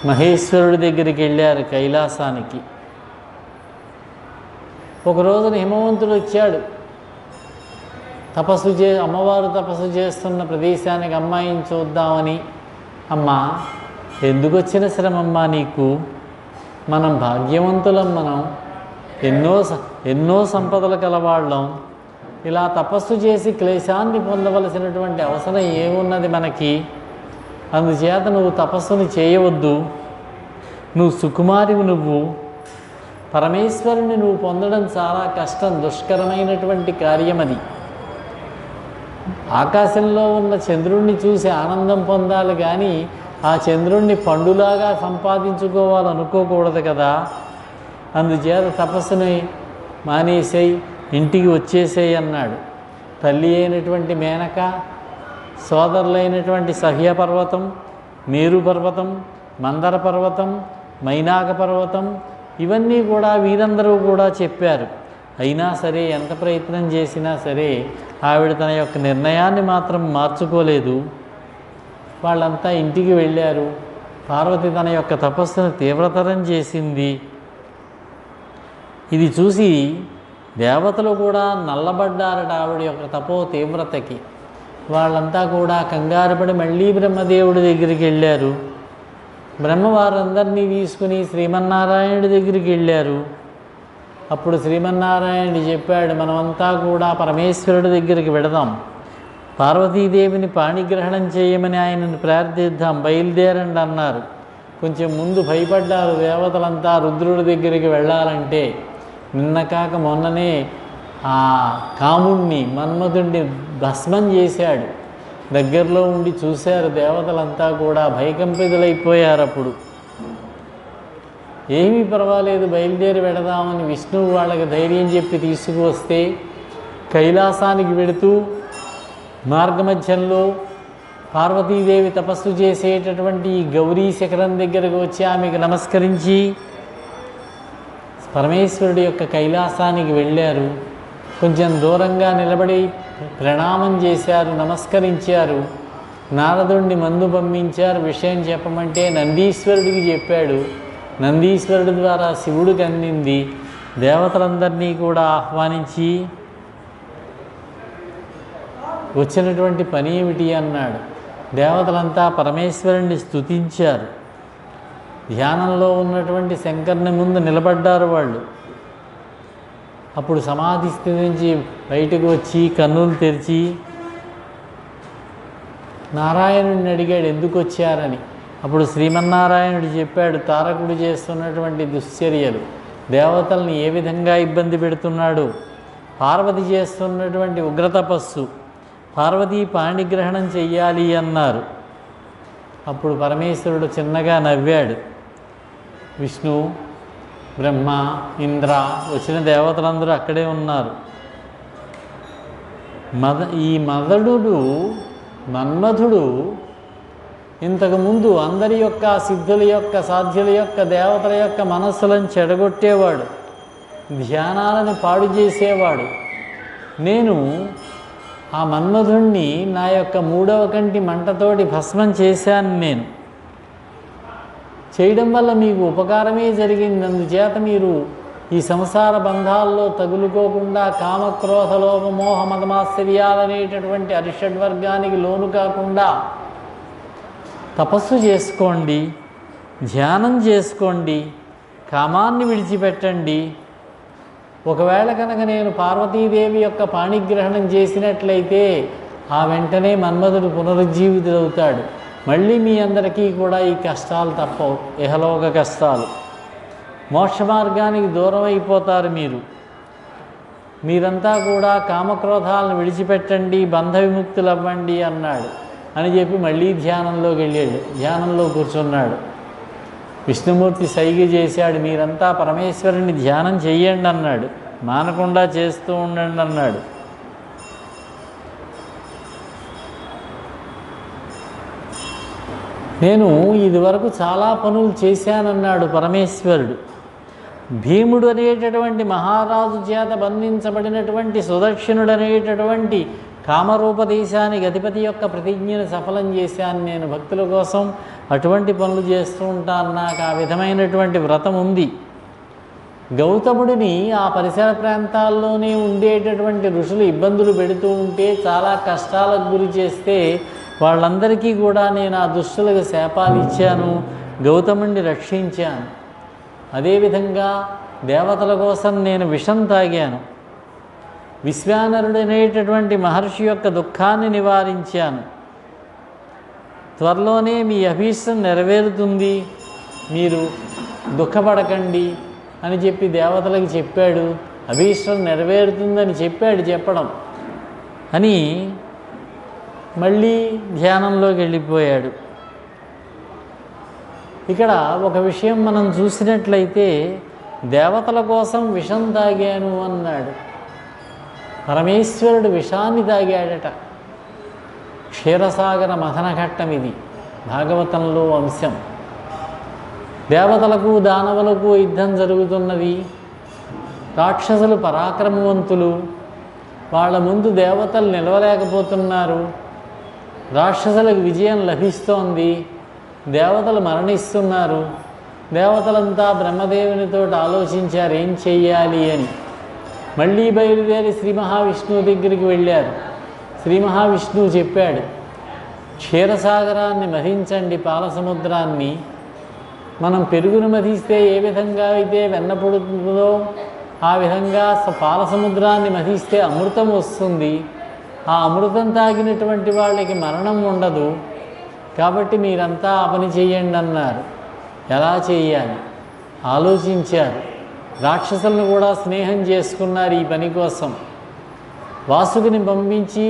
మహేశ్వరుడి దగ్గరికి వెళ్ళారు, కైలాసానికి. ఒక రోజున హిమవంతుడు వచ్చాడు. అమ్మవారు తపస్సు చేస్తున్న ప్రదేశానికి అమ్మాయిని చూద్దామని. అమ్మా, ఎందుకు వచ్చిన శ్రమమ్మా నీకు? మనం భాగ్యవంతులం, మనం ఎన్నో సంపదలు కలవాళ్ళం. ఇలా తపస్సు చేసి క్లేశాన్ని పొందవలసినటువంటి అవసరం ఏమున్నది మనకి? అందుచేత నువ్వు తపస్సును చేయవద్దు. నువ్వు సుకుమారివి. నువ్వు పరమేశ్వరుని నువ్వు పొందడం చాలా కష్టం, దుష్కరమైనటువంటి కార్యం అది. ఆకాశంలో ఉన్న చంద్రుణ్ణి చూసి ఆనందం పొందాలి కానీ ఆ చంద్రుణ్ణి పండులాగా సంపాదించుకోవాలనుకోకూడదు కదా. అందుచేత తపస్సుని మానేసేయి, ఇంటికి వచ్చేసేయి అన్నాడు. తల్లి అయినటువంటి మేనక, సోదరులైనటువంటి సహ్య పర్వతం, మేరు పర్వతం, మందర పర్వతం, మైనాక పర్వతం, ఇవన్నీ కూడా వీరందరూ కూడా చెప్పారు. అయినా సరే, ఎంత ప్రయత్నం చేసినా సరే ఆవిడ తన యొక్క నిర్ణయాన్ని మాత్రం మార్చుకోలేదు. వాళ్ళంతా ఇంటికి వెళ్ళారు. పార్వతి తన యొక్క తపస్సును తీవ్రతరం చేసింది. ఇది చూసి దేవతలు కూడా నల్లబడ్డారట ఆవిడ యొక్క తపో తీవ్రతకి. వాళ్ళంతా కూడా కంగారుపడి మళ్ళీ బ్రహ్మదేవుడి దగ్గరికి వెళ్ళారు. బ్రహ్మవారందరినీ తీసుకుని శ్రీమన్నారాయణుడి దగ్గరికి వెళ్ళారు. అప్పుడు శ్రీమన్నారాయణుడు చెప్పాడు, మనమంతా కూడా పరమేశ్వరుడి దగ్గరికి వెడదాం, పార్వతీదేవిని పాణిగ్రహణం చేయమని ఆయనను ప్రార్థిద్దాం, బయలుదేరండి అన్నారు. కొంచెం ముందు భయపడ్డారు దేవతలంతా రుద్రుడి దగ్గరికి వెళ్ళాలంటే. నిన్న కాక మొన్ననే ఆ కాముణ్ణి మన్మధుణ్ణి భస్మం చేశాడు. దగ్గరలో ఉండి చూశారు దేవతలంతా కూడా, భయకంపితులైపోయారు. అప్పుడు ఏమీ పర్వాలేదు బయలుదేరి వెడదామని విష్ణువు వాళ్ళకి ధైర్యం చెప్పి తీసుకువస్తే కైలాసానికి వెడుతూ మార్గమధ్యంలో పార్వతీదేవి తపస్సు చేసేటటువంటి ఈ గౌరీ శిఖరం దగ్గరకు వచ్చి ఆమెకు నమస్కరించి పరమేశ్వరుడి యొక్క కైలాసానికి వెళ్ళారు. కొంచెం దూరంగా నిలబడి ప్రణామం చేశారు, నమస్కరించారు. నారదుడిని మందు పంపించారు, విషయం చెప్పమంటే నందీశ్వరుడికి చెప్పాడు. నందీశ్వరుడి ద్వారా శివుడికి అందింది. దేవతలందరినీ కూడా ఆహ్వానించి వచ్చినటువంటి పని ఏమిటి అన్నాడు. దేవతలంతా పరమేశ్వరుణ్ణి స్తుతించారు. ధ్యానంలో ఉన్నటువంటి శంకరుని ముందు నిలబడ్డారు వాళ్ళు. అప్పుడు సమాధి స్థితి నుంచి బయటకు వచ్చి కన్నులు తెరిచి నారాయణుడిని అడిగాడు ఎందుకు వచ్చారని. అప్పుడు శ్రీమన్నారాయణుడు చెప్పాడు తారకుడు చేస్తున్నటువంటి దుశ్చర్యలు, దేవతల్ని ఏ విధంగా ఇబ్బంది పెడుతున్నాడు, పార్వతి చేస్తున్నటువంటి ఉగ్రతపస్సు, పార్వతీ పాణిగ్రహణం చెయ్యాలి అన్నారు. అప్పుడు పరమేశ్వరుడు చిన్నగా నవ్వాడు. విష్ణు, బ్రహ్మ, ఇంద్ర వచ్చిన దేవతలందరూ అక్కడే ఉన్నారు. ఈ మన్మధుడు ఇంతకుముందు అందరి యొక్క సిద్ధుల యొక్క సాధ్యుల యొక్క దేవతల యొక్క మనస్సులను చెడగొట్టేవాడు, ధ్యానాలను పాడు చేసేవాడు. నేను ఆ మన్మధుణ్ణి నా యొక్క 3వ కంటి మంటతోటి భస్మం చేశాను. నేను చేయడం వల్ల మీకు ఉపకారమే జరిగింది. అందుచేత మీరు ఈ సంసార బంధాల్లో తగులుకోకుండా కామక్రోధ లోభ మోహ మదమాశ్చర్యాలనేటటువంటి అరిషడ్వర్గానికి లోను కాకుండా తపస్సు చేసుకోండి, ధ్యానం చేసుకోండి, కామాన్ని విడిచిపెట్టండి. ఒకవేళ కనుక నేను పార్వతీదేవి యొక్క పాణిగ్రహణం చేసినట్లయితే ఆ వెంటనే మన్మధుడు పునరుజ్జీవితుడవుతాడు. మళ్ళీ మీ అందరికీ కూడా ఈ కష్టాలు తప్పవు, ఇహలోక కష్టాలు. మోక్ష మార్గానికి దూరం అయిపోతారు మీరంతా కూడా కామక్రోధాలను విడిచిపెట్టండి, బంధ విముక్తులు అవ్వండి అన్నాడు. అని చెప్పి మళ్ళీ ధ్యానంలోకి వెళ్ళాడు. ధ్యానంలో కూర్చున్నాడు. విష్ణుమూర్తి సైగ చేశాడు, మీరంతా పరమేశ్వరుని ధ్యానం చెయ్యండి అన్నాడు, మానకుండా చేస్తూ ఉండండి అన్నాడు. నేను ఇదివరకు చాలా పనులు చేశానన్నాడు పరమేశ్వరుడు. భీముడు అనేటటువంటి మహారాజు చేత బంధించబడినటువంటి సుదక్షిణుడు అనేటటువంటి కామరూపదేశానికి అధిపతి యొక్క ప్రతిజ్ఞను సఫలం చేశాను నేను భక్తుల కోసం. అటువంటి పనులు చేస్తూ ఉంటాను, నాకు ఆ విధమైనటువంటి వ్రతం ఉంది. గౌతముడిని ఆ పరిసర ప్రాంతాల్లోనే ఉండేటటువంటి ఋషులు ఇబ్బందులు పెడుతూ ఉంటే, చాలా కష్టాలకు గురి చేస్తే వాళ్ళందరికీ కూడా నేను ఆ దుష్టులకు శాపాలు ఇచ్చాను, గౌతముడిని రక్షించాను. అదేవిధంగా దేవతల కోసం నేను విషం తాగాను, విశ్వానరుడనేటటువంటి మహర్షి యొక్క దుఃఖాన్ని నివారించాను. త్వరలోనే మీ అభీష్టం నెరవేరుతుంది, మీరు దుఃఖపడకండి అని చెప్పి దేవతలకు చెప్పాడు. అభీష్టం నెరవేరుతుందని చెప్పడం అని మళ్ళీ ధ్యానంలోకి వెళ్ళిపోయాడు. ఇక్కడ ఒక విషయం మనం చూసినట్లయితే, దేవతల కోసం విషం తాగాను అన్నాడు. పరమేశ్వరుడు విషాన్ని తాగాడట. క్షీరసాగర మథనఘట్టం ఇది భాగవతంలో అంశం. దేవతలకు దానవులకు యుద్ధం జరుగుతున్నది. రాక్షసులు పరాక్రమవంతులు, వాళ్ళ ముందు దేవతలు నిలవలేకపోతున్నారు. రాక్షసులకు విజయం లభిస్తోంది, దేవతలు మరణిస్తున్నారు. దేవతలంతా బ్రహ్మదేవునితో ఆలోచించారు ఏం చెయ్యాలి అని. మళ్ళీ బయలుదేరి శ్రీ మహావిష్ణువు దగ్గరికి వెళ్ళారు. శ్రీ మహావిష్ణువు చెప్పాడు, క్షీరసాగరాన్ని మధించండి, పాలసముద్రాన్ని. మనం పెరుగును మధిస్తే ఏ విధంగా అయితే వెన్న పుడుతుందో ఆ విధంగా పాలసముద్రాన్ని మధిస్తే అమృతం వస్తుంది. ఆ అమృతం తాగినటువంటి వాళ్ళకి మరణం ఉండదు. కాబట్టి మీరంతా ఆ పని చేయండి అన్నారు. ఎలా చేయాలి ఆలోచించారు. రాక్షసులను కూడా స్నేహం చేసుకున్నారు ఈ పని కోసం. వాసుకిని పంపించి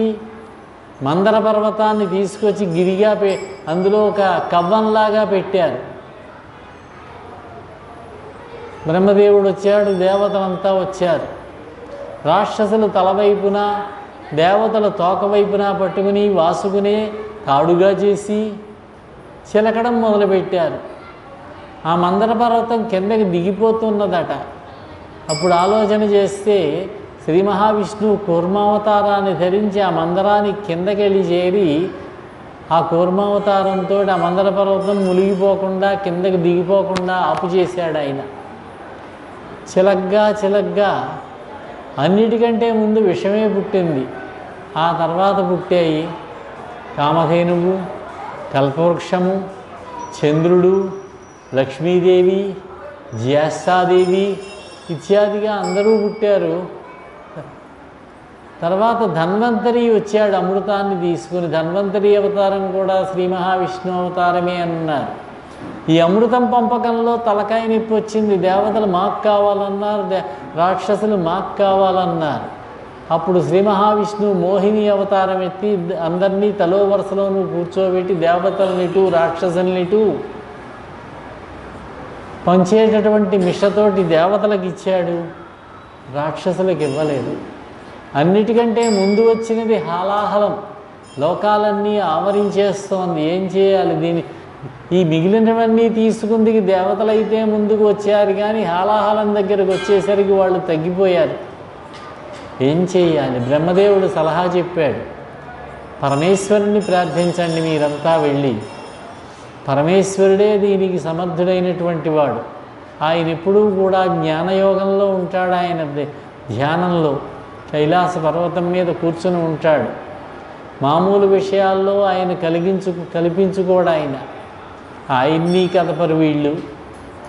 మందర పర్వతాన్ని తీసుకొచ్చి గిరిగా అందులో ఒక కవ్వంలాగా పెట్టారు. బ్రహ్మదేవుడు వచ్చాడు, దేవతలంతా వచ్చారు. రాక్షసులు తలవైపున, దేవతల తోకవైపున పట్టుకుని వాసుకునే తాడుగా చేసి చిలకడం మొదలుపెట్టారు. ఆ మందర పర్వతం కిందకి దిగిపోతున్నదట. అప్పుడు ఆలోచన చేస్తే శ్రీ మహావిష్ణువు కూర్మావతారాన్ని ధరించి ఆ మందరాన్ని కిందకెళ్ళి చేరి ఆ కూర్మావతారంతో ఆ మందర పర్వతం మునిగిపోకుండా కిందకి దిగిపోకుండా ఆపు చేశాడు ఆయన. చిలగ్గా అన్నిటికంటే ముందు విషమే పుట్టింది. ఆ తర్వాత పుట్టాయి కామధేనువు, కల్పవృక్షము, చంద్రుడు, లక్ష్మీదేవి, జ్యేష్ఠాదేవి ఇత్యాదిగా అందరూ పుట్టారు. తర్వాత ధన్వంతరి వచ్చాడు అమృతాన్ని తీసుకుని. ధన్వంతరి అవతారం కూడా శ్రీ మహావిష్ణు అవతారమే అన్నారు. ఈ అమృతం పంపకంలో తలకాయ నొప్పి వచ్చింది. దేవతలు మాకు కావాలన్నారు, రాక్షసులు మాకు కావాలన్నారు. అప్పుడు శ్రీ మహావిష్ణువు మోహిని అవతారం ఎత్తి అందరినీ తలో వరుసలోనూ కూర్చోబెట్టి దేవతలనిటు రాక్షసులనిటు పంచేటటువంటి మిషతోటి దేవతలకు ఇచ్చాడు, రాక్షసులకు ఇవ్వలేదు. అన్నిటికంటే ముందు వచ్చినది హాలాహలం, లోకాలన్నీ ఆవరించేస్తోంది. ఏం చేయాలి? ఈ మిగిలినవన్నీ తీసుకుంది దేవతలైతే ముందుకు వచ్చారు, కానీ హాలాహలం దగ్గరకు వచ్చేసరికి వాళ్ళు తగ్గిపోయారు. ఏం చేయాలి? బ్రహ్మదేవుడు సలహా చెప్పాడు, పరమేశ్వరుని ప్రార్థించండి మీరంతా వెళ్ళి. పరమేశ్వరుడే దీనికి సమర్థుడైనటువంటి వాడు. ఆయన ఎప్పుడూ కూడా జ్ఞానయోగంలో ఉంటాడు. ఆయన ధ్యానంలో కైలాస పర్వతం మీద కూర్చుని ఉంటాడు. మామూలు విషయాల్లో ఆయన కల్పించుకోడు. ఆయన్ని కదపరు వీళ్ళు.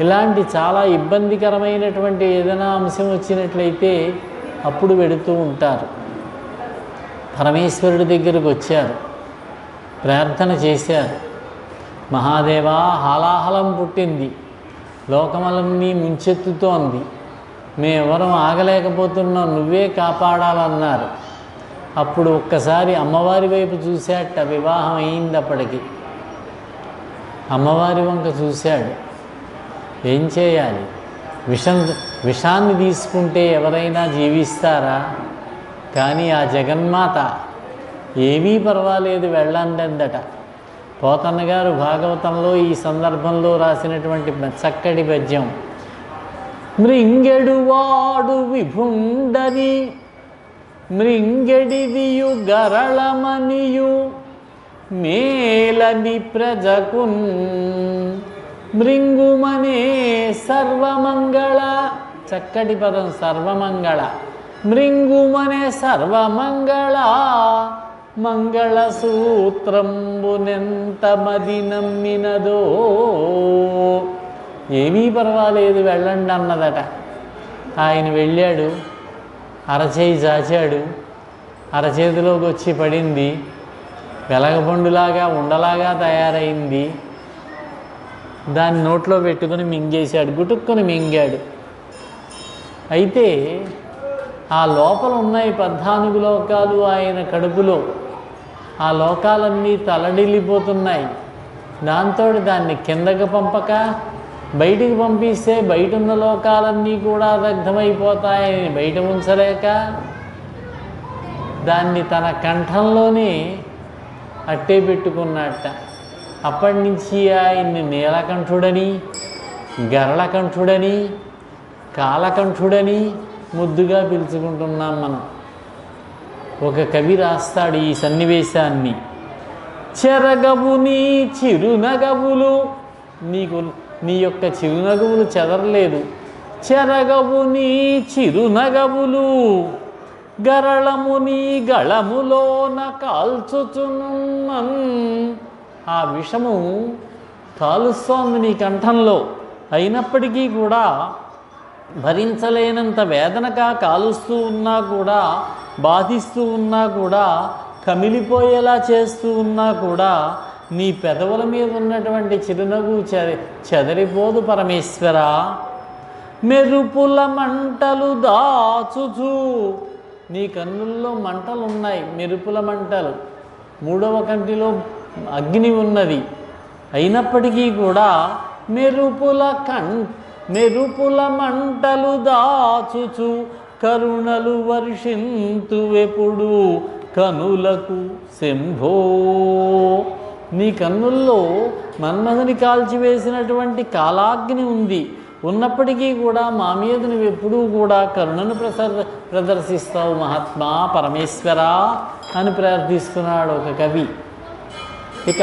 ఇలాంటి చాలా ఇబ్బందికరమైనటువంటి ఏదైనా అంశం వచ్చినట్లయితే అప్పుడు వెడుతూ ఉంటారు. పరమేశ్వరుడి దగ్గరకు వచ్చారు, ప్రార్థన చేశారు. మహాదేవా, హాలాహలం పుట్టింది, లోకములన్నీ ముంచెత్తుతోంది, మేమెవరం ఆగలేకపోతున్నాం, నువ్వే కాపాడాలన్నారు. అప్పుడు ఒక్కసారి అమ్మవారి వైపు చూశాట. వివాహం అయింది అప్పటికి. అమ్మవారి వంక చూశాడు. ఏం చేయాలి? విషాన్ని తీసుకుంటే ఎవరైనా జీవిస్తారా? కానీ ఆ జగన్మాత ఏమీ పర్వాలేదు వెళ్ళండట. పోతన్న గారు భాగవతంలో ఈ సందర్భంలో రాసినటువంటి చక్కటి పద్యం, మృంగెడువాడు విభుండని మృంగెడిదియు గరళమనియు మేలని ప్రజకున్ మృంగుమనే సర్వమంగళ. చక్కటి పదం సర్వమంగళ. మృంగుమనే సర్వమంగళ మంగళ సూత్రంబునెంత మది నమ్మినదో. ఏమీ పర్వాలేదు వెళ్ళండి అన్నదట. ఆయన వెళ్ళాడు, అరచేయి చాచాడు, అరచేతిలోకి వచ్చి పడింది. వెలగపండులాగా ఉండలాగా తయారైంది. దాన్ని నోట్లో పెట్టుకుని మింగేశాడు, గుటుక్కుని మింగాడు. అయితే ఆ లోపల ఉన్నాయి 14 లోకాలు ఆయన కడుపులో. ఆ లోకాలన్నీ తలడిల్లిపోతున్నాయి. దాంతో దాన్ని కిందకి పంపక బయటికి పంపిస్తే బయట ఉన్న లోకాలన్నీ కూడా దగ్ధమైపోతాయని బయట ఉంచలేక దాన్ని తన కంఠంలోనే అట్టే పెట్టుకున్నట్ట. అప్పటి నుంచి ఆయన్ని నీలకంఠుడని, గరళకంఠుడని, కాలకంఠుడని ముద్దుగా పిలుచుకుంటున్నాం మనం. ఒక కవి రాస్తాడు ఈ సన్నివేశాన్ని, చెరగవు నీ చిరునగవులు, నీ యొక్క చిరునగవులు చెదరలేదు. చెరగవు నీ చిరునగవులు గరళము నీ గళములోన కాల్చుచునున్నన్. ఆ విషము కాలుస్తోంది నీ కంఠంలో. అయినప్పటికీ కూడా భరించలేనంత వేదనగా కాలుస్తూ ఉన్నా కూడా, బాధిస్తూ ఉన్నా కూడా, కమిలిపోయేలా చేస్తూ ఉన్నా కూడా నీ పెదవుల మీద ఉన్నటువంటి చిరునవ్వు చెదరిపోదు పరమేశ్వర. మెరుపుల మంటలు దాచుచు నీ కన్నుల్లో మంటలు ఉన్నాయి, మెరుపుల మంటలు, మూడవ కంటిలో అగ్ని ఉన్నది. అయినప్పటికీ కూడా మెరుపుల మంటలు దాచుచు కరుణలు వర్షింతువెప్పుడు కనులకు శంభో. నీ కన్నుల్లో మన్మధుని కాల్చివేసినటువంటి కాలాగ్ని ఉంది. ఉన్నప్పటికీ కూడా మా మీద నువ్వు ఎప్పుడూ కూడా కరుణను ప్రదర్శిస్తావు మహాత్మా పరమేశ్వర అని ప్రార్థిస్తున్నాడు ఒక కవి. ఇక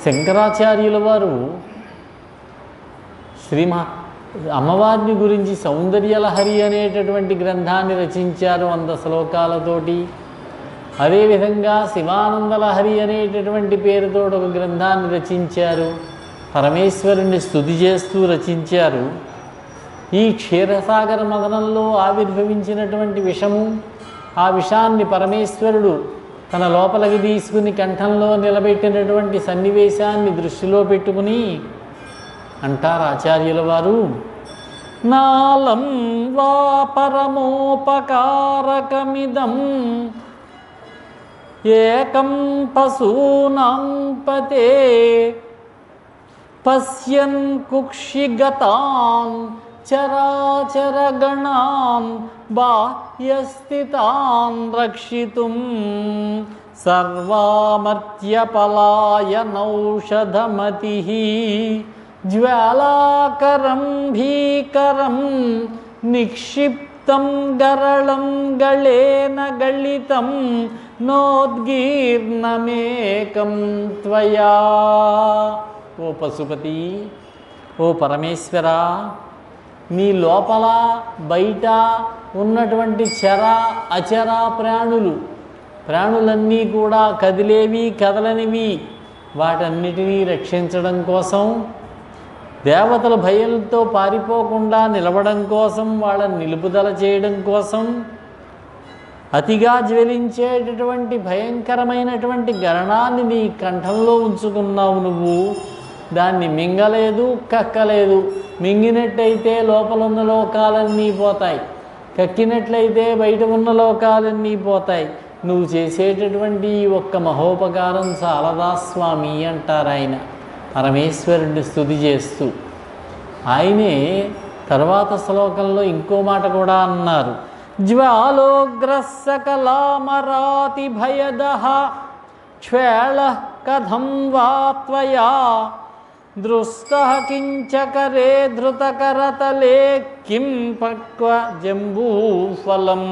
శంకరాచార్యుల వారు అమ్మవారిని గురించి సౌందర్యలహరి అనేటటువంటి గ్రంథాన్ని రచించారు 100 శ్లోకాలతోటి. అదేవిధంగా శివానందలహరి అనేటటువంటి పేరుతో ఒక గ్రంథాన్ని రచించారు, పరమేశ్వరుణ్ణి స్తుతి చేస్తూ రచించారు. ఈ క్షీరసాగర మదనంలో ఆవిర్భవించినటువంటి విషము, ఆ విషాన్ని పరమేశ్వరుడు తన లోపలికి తీసుకుని కంఠంలో నిలబెట్టినటువంటి సన్నివేశాన్ని దృష్టిలో పెట్టుకుని అంటారు ఆచార్యుల వారు, నాలం వా పరమోపకారకమిదం ఏకం పశూనాం పతే పశ్యన్ కుక్షిగతాం చరాచరగణాం బాహ్యస్థితాన్ రక్షితుం సర్వామర్త్యపలాయనౌషధమతిః జ్వాలాకరం భీకరం నిక్షిప్తం గరళం గళేన గళితం నోద్గీర్ణమేకం త్వయా. ఓ పశుపతి, ఓ పరమేశ్వర, నీ లోపల బయట ఉన్నటువంటి చర అచర ప్రాణులన్నీ కూడా కదిలేవి కదలనివి, వాటన్నిటినీ రక్షించడం కోసం, దేవతల భయంతో పారిపోకుండా నిలవడం కోసం, వాళ్ళని నిలుపుదల చేయడం కోసం అతిగా జ్వలించేటటువంటి భయంకరమైనటువంటి గరణాన్ని నీ కంఠంలో ఉంచుకున్నావు. నువ్వు దాన్ని మింగలేదు, కక్కలేదు. మింగినట్టయితే లోపల ఉన్న లోకాలన్నీ పోతాయి, కక్కినట్లయితే బయట ఉన్న లోకాలన్నీ పోతాయి. నువ్వు చేసేటటువంటి ఈ ఒక్క మహోపకారం చాలదా స్వామి అంటారు ఆయన పరమేశ్వరుడిని స్తుతి చేస్తూ. ఆయనే తర్వాత శ్లోకంలో ఇంకో మాట కూడా అన్నారు, జ్వాలోగ్రస్సకలామరాతి భయదః క్షేళః కథం వా త్వయా దృష్టః కించకరే ధృతకరతలే కిం పక్వ జంబూఫలం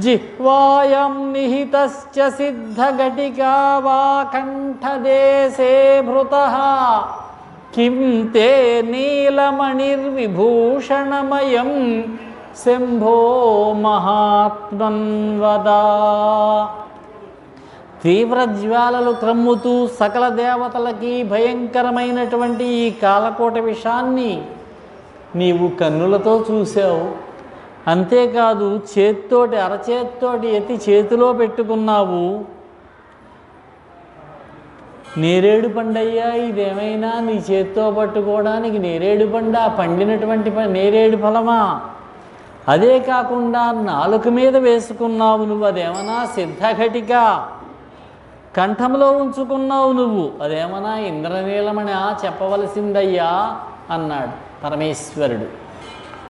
జిహ్వాయాం నిహితశ్చ సిద్ధఘటికా వా కంఠదేశే భృతః కిం తే నీలమణిర్విభూషణమయం శంభో మహాత్మన్ వదా. తీవ్ర జ్వాలలు క్రమ్ముతూ సకల దేవతలకి భయంకరమైనటువంటి ఈ కాలకోట విషాన్ని నీవు కన్నులతో చూసావు. అంతేకాదు చేత్తోటి అరచేత్తోటి ఎత్తి చేతిలో పెట్టుకున్నావు. నేరేడు పండయ్యా, ఇదేమైనా నీ చేత్తో పట్టుకోవడానికి నేరేడు పండ, పండినటువంటి నేరేడు ఫలమా? అదే కాకుండా నాలుక మీద వేసుకున్నావు నువ్వు, అదేమన్నా సిద్ధఘటిక. కంఠంలో ఉంచుకున్నావు నువ్వు, అదేమన్నా ఇంద్రనీలమణి చెప్పవలసిందయ్యా అన్నాడు పరమేశ్వరుడు.